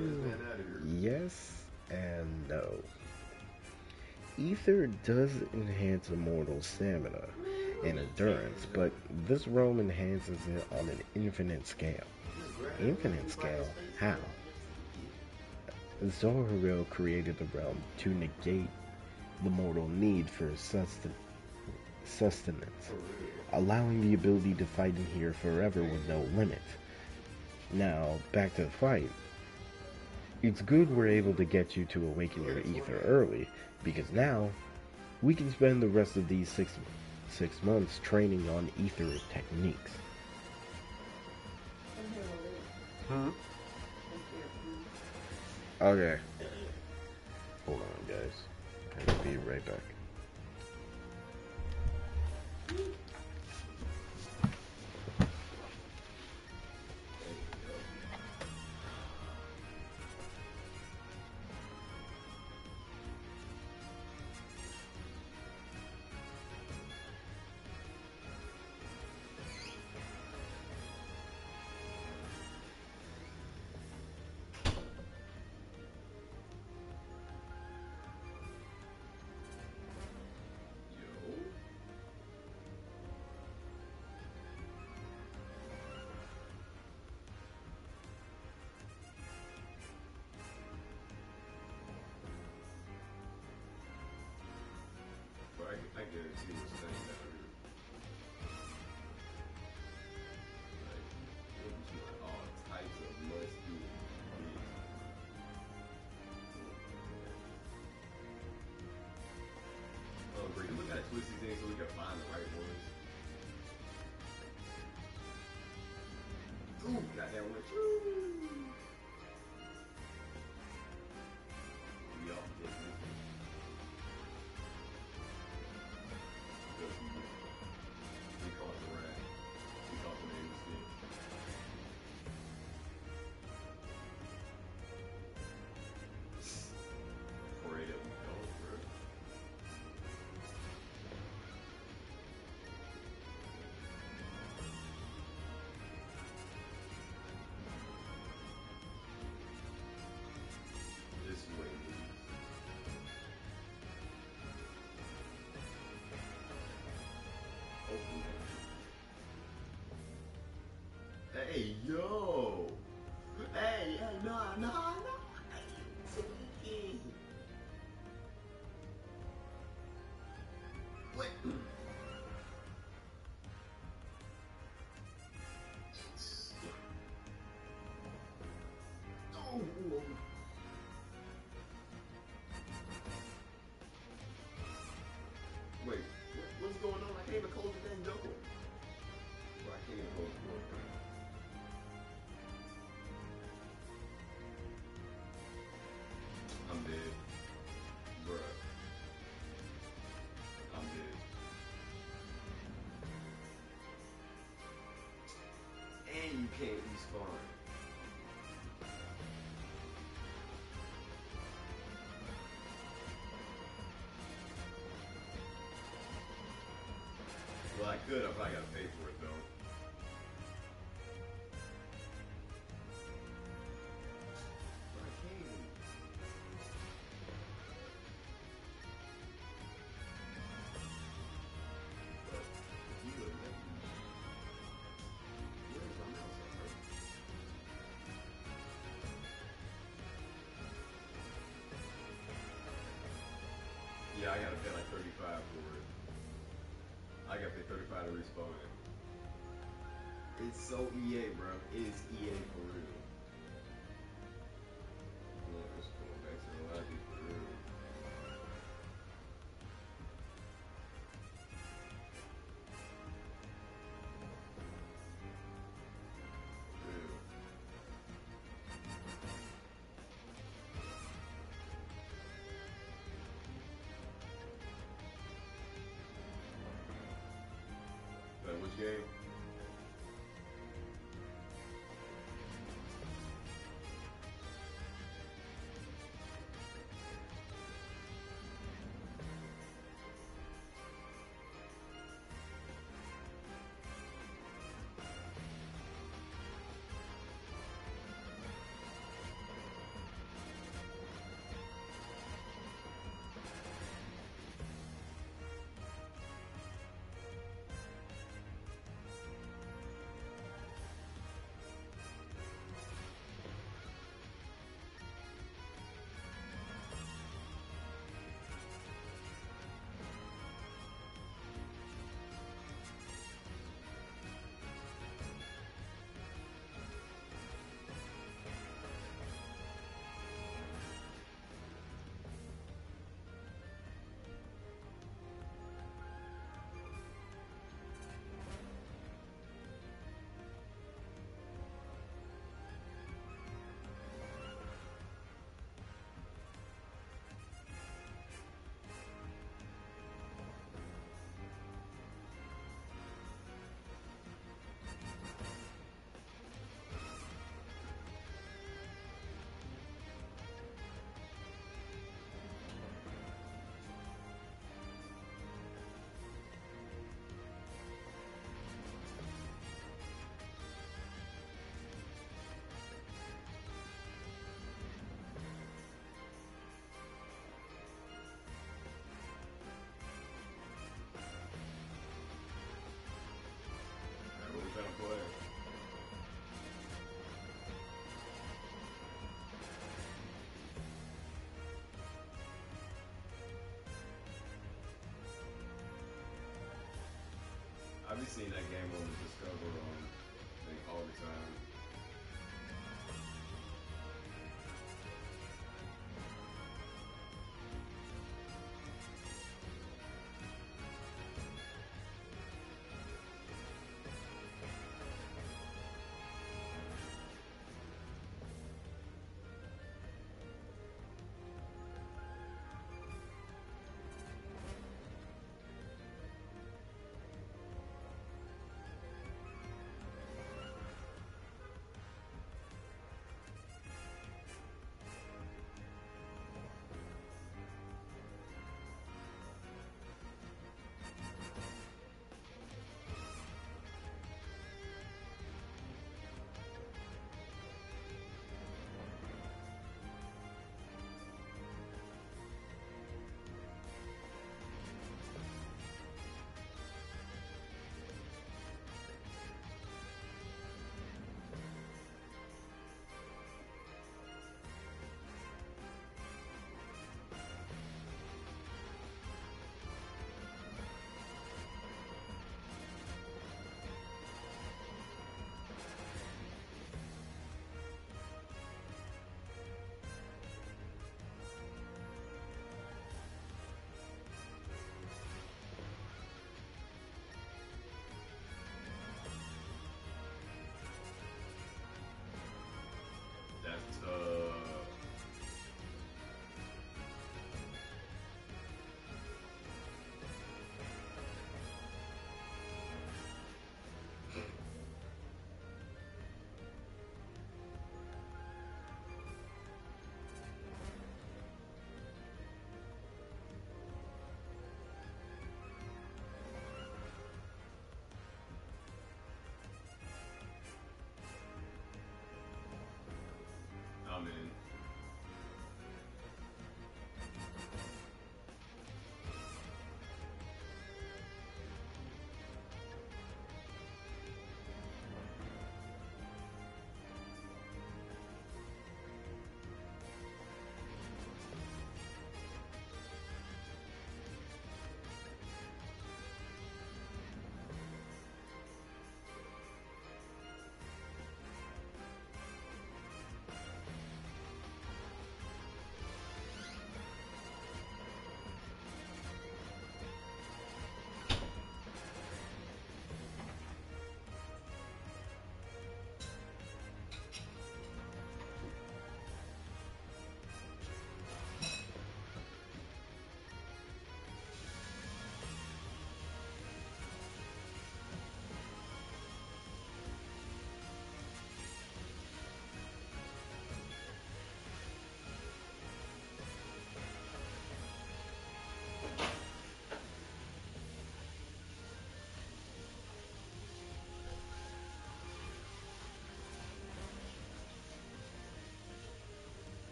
yes and no. Ether does enhance a mortal's stamina and endurance, but this realm enhances it on an infinite scale. Infinite scale? How? Zohoril created the realm to negate the mortal need for sustenance, allowing the ability to fight in here forever with no limit. Now, back to the fight. It's good we're able to get you to awaken your ether early, because now we can spend the rest of these six months training on ether techniques. Okay. Hold on, guys. I'll be right back. I guarantee it's things that are like all types of must do. Oh, great. We gotta twist these things so we can find the right ones. Ooh, got that one. We all take this one. We caught the rat. We caught the name of the stick. Pray that we don't, bro. This way, please. Open it. Hey, yo! Hey, nah. Sneaky. What? Oh! Wait, what's going on? I can't even close the dang door. Well, I can't even close the door. I'm dead. Bruh. I'm dead. And you can't respawn. Well, I could. I probably gotta pay for it, though. But I can't. But if you would let me 35 to respawn it. It's so EA, bro. It is EA for real. Look, it's going back to the lobby for real. Real. Like, which game? Alright, what we trying to play? I be seeing that game on the Discover thing all the time.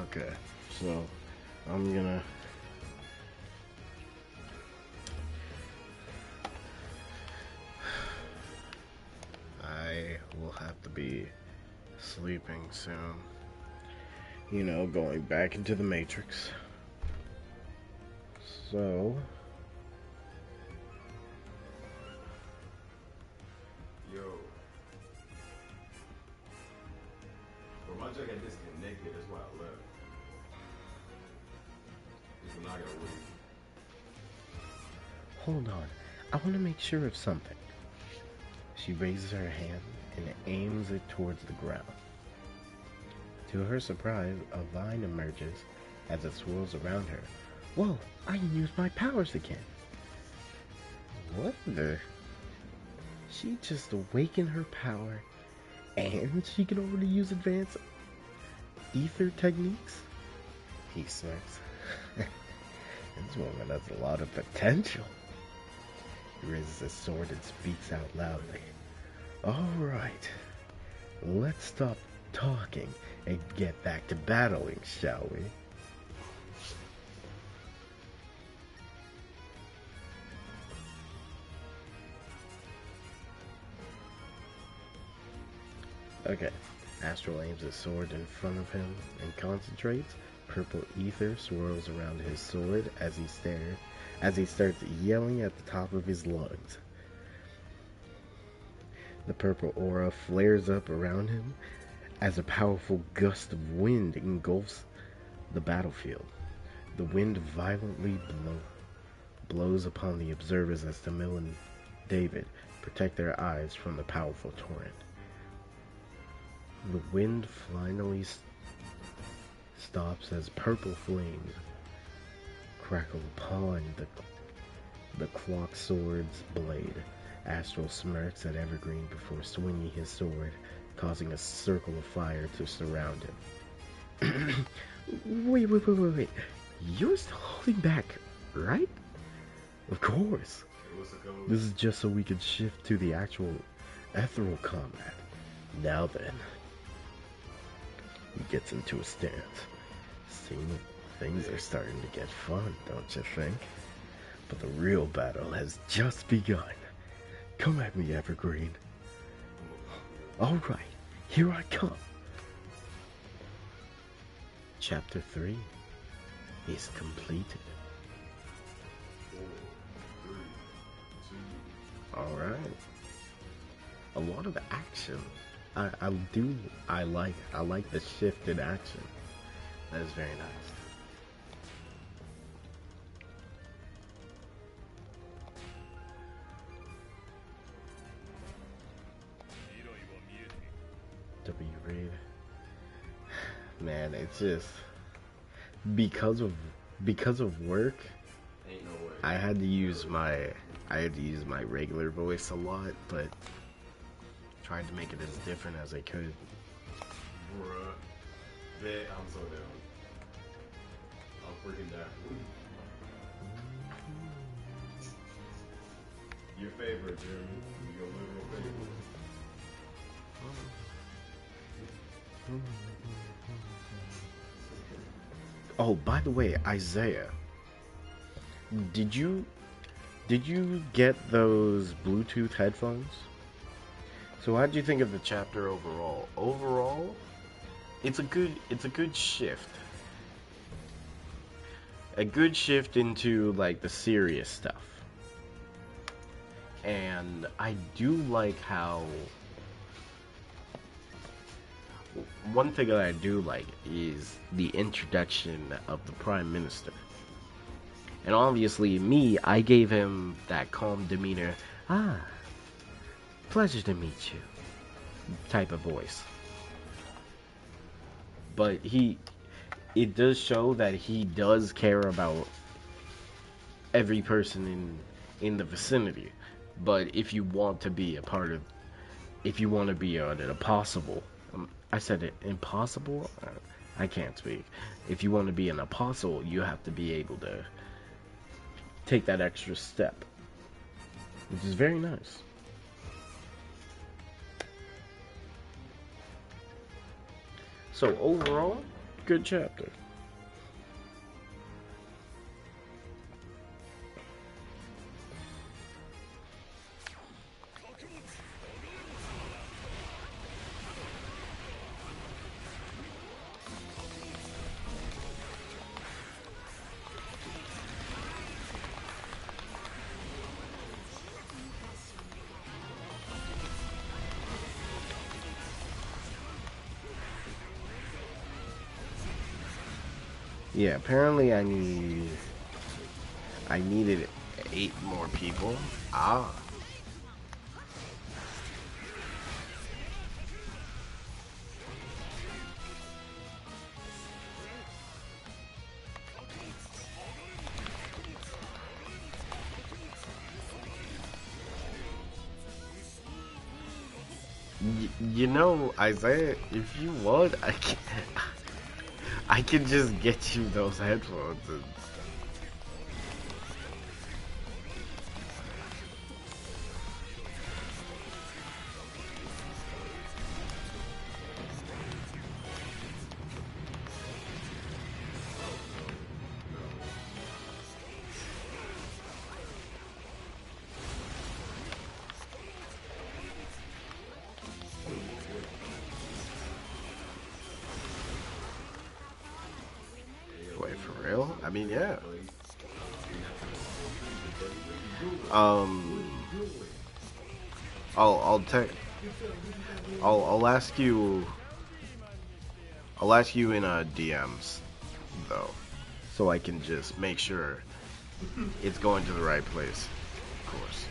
Okay, so I'm gonna. I will have to be sleeping soon. You know, going back into the Matrix. So. Yo. For much I got disconnected, that's why I left. Because when I got away. Hold on. I want to make sure of something. She raises her hand and aims it towards the ground. To her surprise, a vine emerges as it swirls around her. Whoa, I can use my powers again. What the? She just awakened her power and she can already use advanced ether techniques? He smirks. This woman has a lot of potential. He raises his sword and speaks out loudly. Alright, let's stop talking and get back to battling, shall we? Okay, Astral aims his sword in front of him and concentrates. Purple ether swirls around his sword as he starts yelling at the top of his lungs. The purple aura flares up around him as a powerful gust of wind engulfs the battlefield. The wind violently blows upon the observers as Tamil and David protect their eyes from the powerful torrent. The wind finally stops as purple flames crackle upon the clock sword's blade. Astral smirks at Evergreen before swinging his sword, causing a circle of fire to surround him. Wait. You're still holding back, right? Of course. This is just so we can shift to the actual ethereal combat. Now then. He gets into a stance. Seeing things are starting to get fun, don't you think? But the real battle has just begun. Come at me, Evergreen. Alright, here I come. Chapter 3 is completed. Alright. A lot of action. I like the shift in action. That is very nice. W read. Man, it's just because of work. Ain't no way. I had to use my regular voice a lot, but tried to make it as different as I could. Bruh. Bet I'm so down. I'm freaking down. Your favorite, Jeremy. Your literal favorite. Oh, by the way, Isaiah, did you get those Bluetooth headphones? So how'd you think of the chapter overall? Overall, it's a good shift. A good shift into like the serious stuff. And I do like how one thing that I do like is the introduction of the Prime Minister. And obviously me, I gave him that calm demeanor, pleasure to meet you type of voice. But it does show that he does care about every person in the vicinity. But if you want to be if you want to be an apostle, I said it, impossible? I can't speak. If you want to be an apostle, you have to be able to take that extra step, which is very nice. So overall, good chapter. Yeah, apparently I needed 8 more people. Ah. You know, Isaiah, if you want, I can just get you those headphones. And... Wait, for real? I mean, yeah. Um, I'll take. I'll ask you. I'll ask you in DMs though, so I can just make sure it's going to the right place. Of course.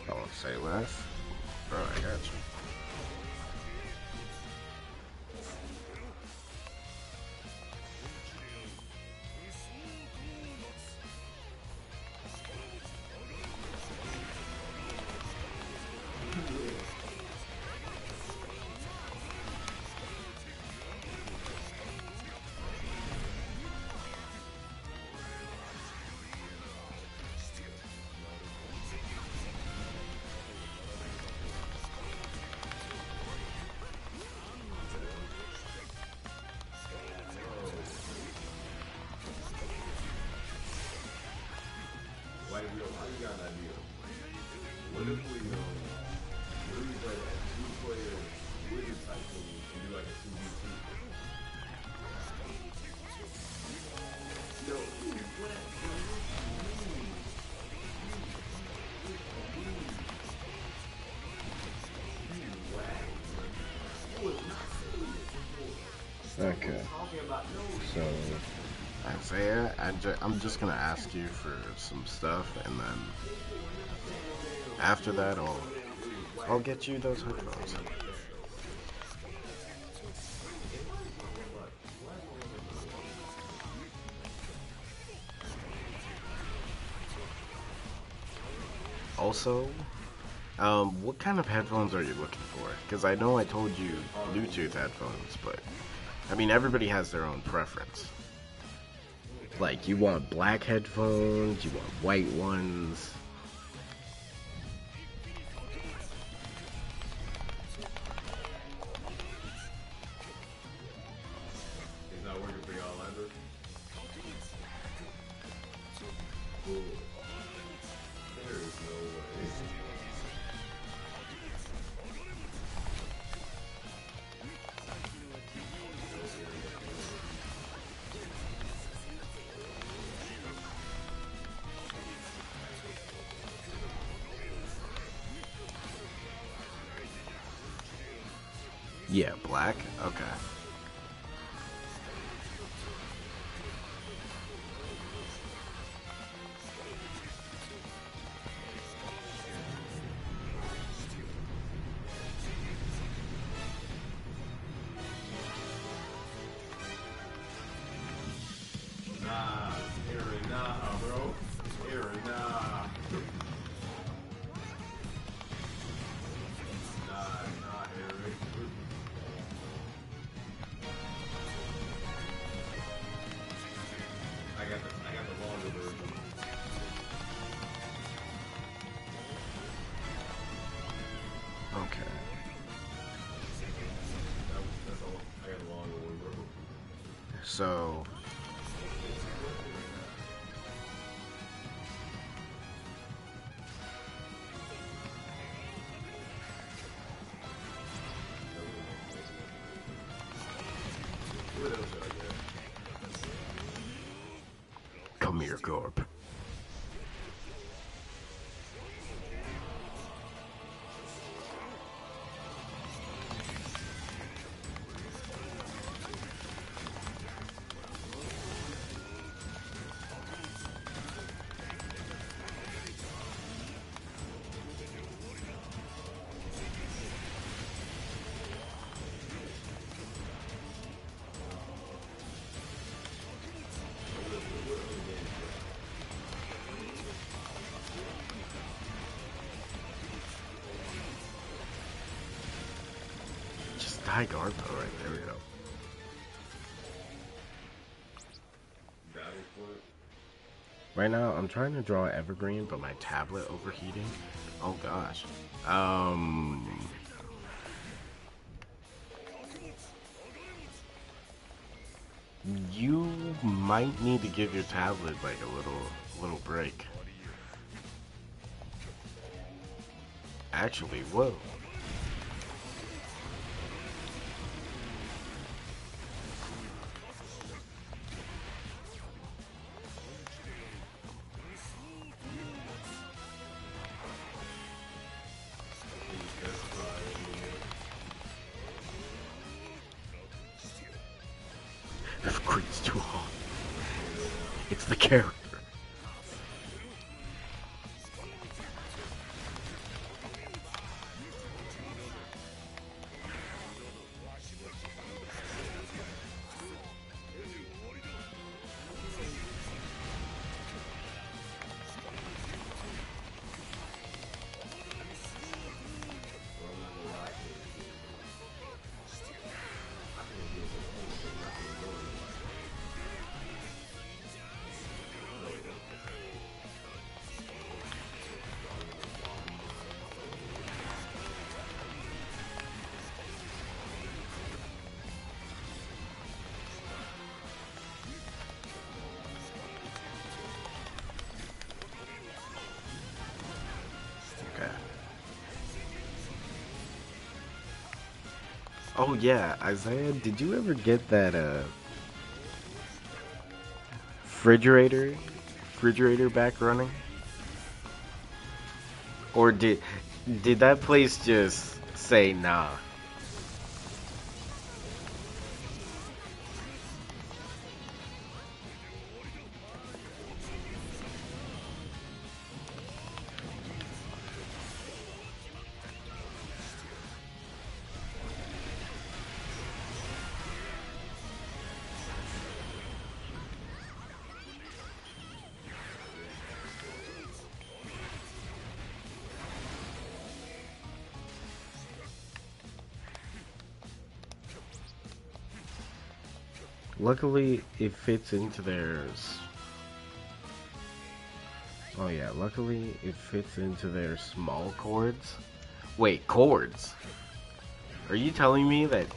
Don't say less. Bro, I got you. Okay. So Isaiah, I'm just gonna ask you for some stuff, and then after that, I'll get you those headphones. Also, what kind of headphones are you looking for? Because I know I told you Bluetooth headphones, but I mean everybody has their own preference. like you want black headphones, you want white ones. Yeah, black? Okay. Nah, Aaron, nah, bro. Aaron, nah. Nah, Aaron. I got the longer version. Okay. That's all. I got the longer one, bro. So. What else should I get? Come here, Corp. Just die Garbo right there. We go. Right now, I'm trying to draw Evergreen, but my tablet overheating. Oh gosh. You might need to give your tablet like a little break. Actually, whoa. Evergreen's too hot. It's the character. Oh yeah, Isaiah, did you ever get that refrigerator back running? Or did that place just say nah? Luckily, it fits into theirs. Oh yeah, luckily it fits into their small chords. Wait, chords? Are you telling me that...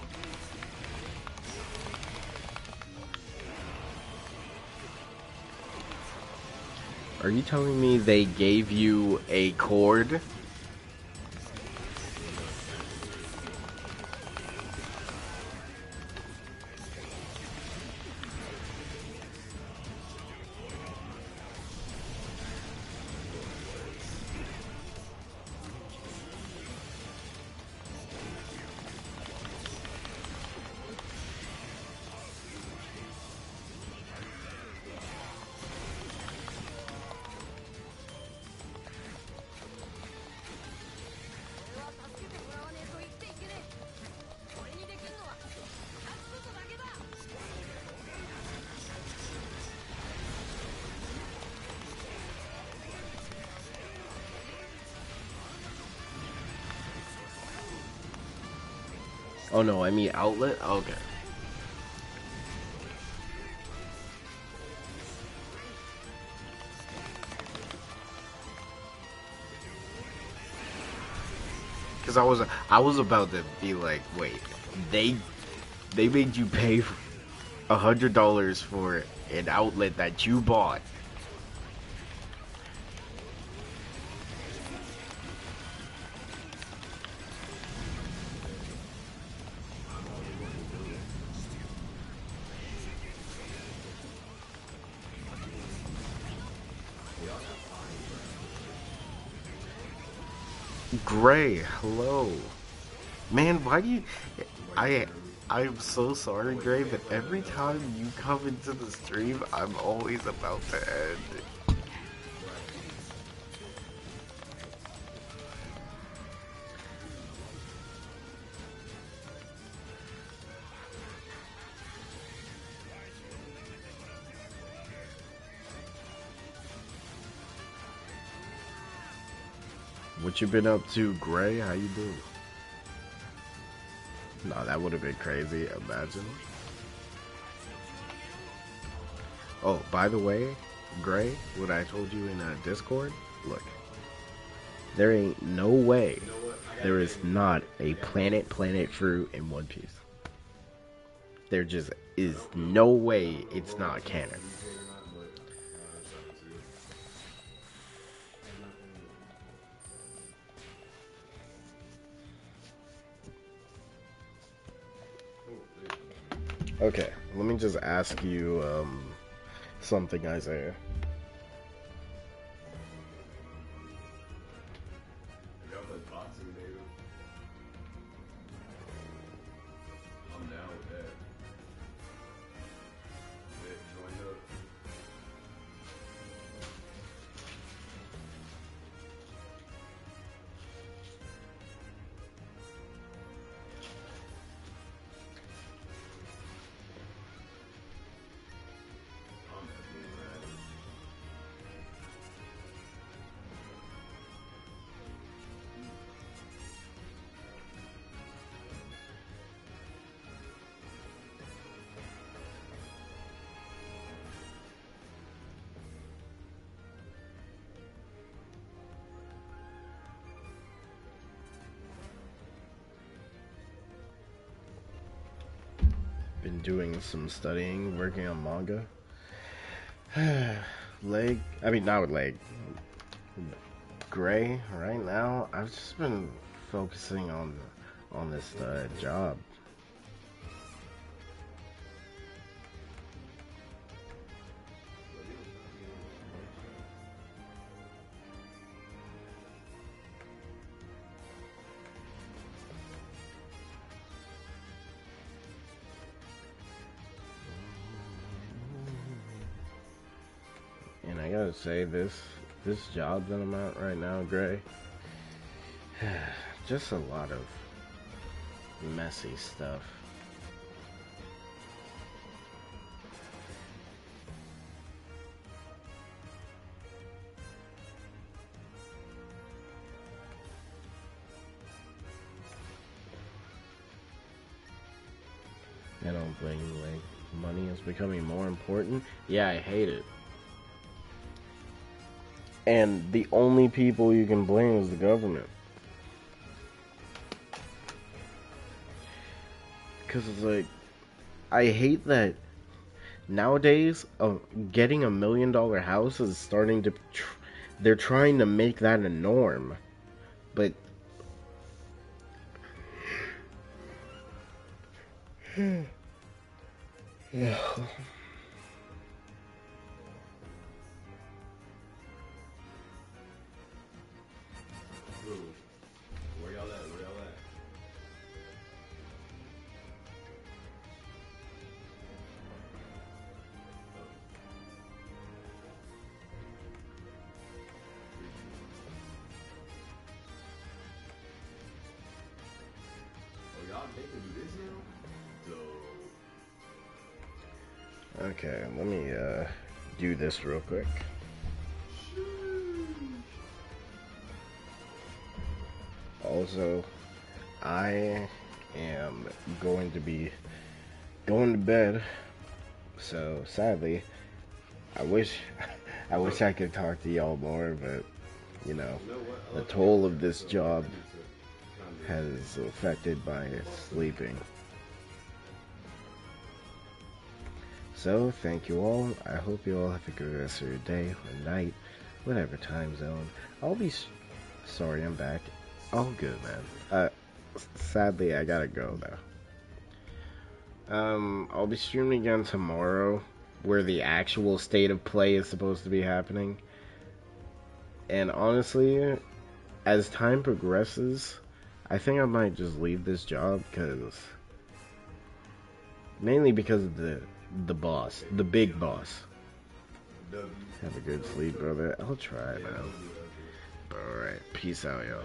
Are you telling me they gave you a chord? Oh no, I mean outlet? Okay. Cause I was about to be like, wait, they they made you pay $100 for an outlet that you bought. Gray, hello. Man, why do you I I'm so sorry, Gray, but every time you come into the stream, I'm always about to end. What you been up to, Gray? How you doing? No, that would have been crazy. Imagine. Oh, by the way, Gray, what I told you in Discord, look, there ain't no way there is not a planet fruit in One Piece. There just is no way it's not canon. Okay, let me just ask you something, Isaiah. Been doing some studying, working on manga. Not with leg. Gray, right now, I've just been focusing on this job. And I gotta say, this job that I'm at right now, Gray, just a lot of messy stuff. I don't blame you, like, money is becoming more important. Yeah, I hate it. And the only people you can blame is the government. Because it's like, I hate that nowadays, getting $1 million house is starting to. They're trying to make that a norm. But. Yeah. Where y'all at? Where y'all at? Oh, y'all make me do this now? So. Okay, let me do this real quick. Also, I am going to be going to bed. So sadly, I wish I wish I could talk to y'all more, but you know, You know what? the toll of this So job I need to kind of has affected my sleeping. So thank you all. I hope you all have a good rest of your day or night, whatever time zone. I'll be sorry I'm back. All good, man. Sadly I gotta go though. I'll be streaming again tomorrow, where the actual state of play is supposed to be happening. And honestly, as time progresses, I think I might just leave this job mainly because of the boss, the big boss. W. Have a good sleep, brother. I'll try, man. Alright, peace out, y'all.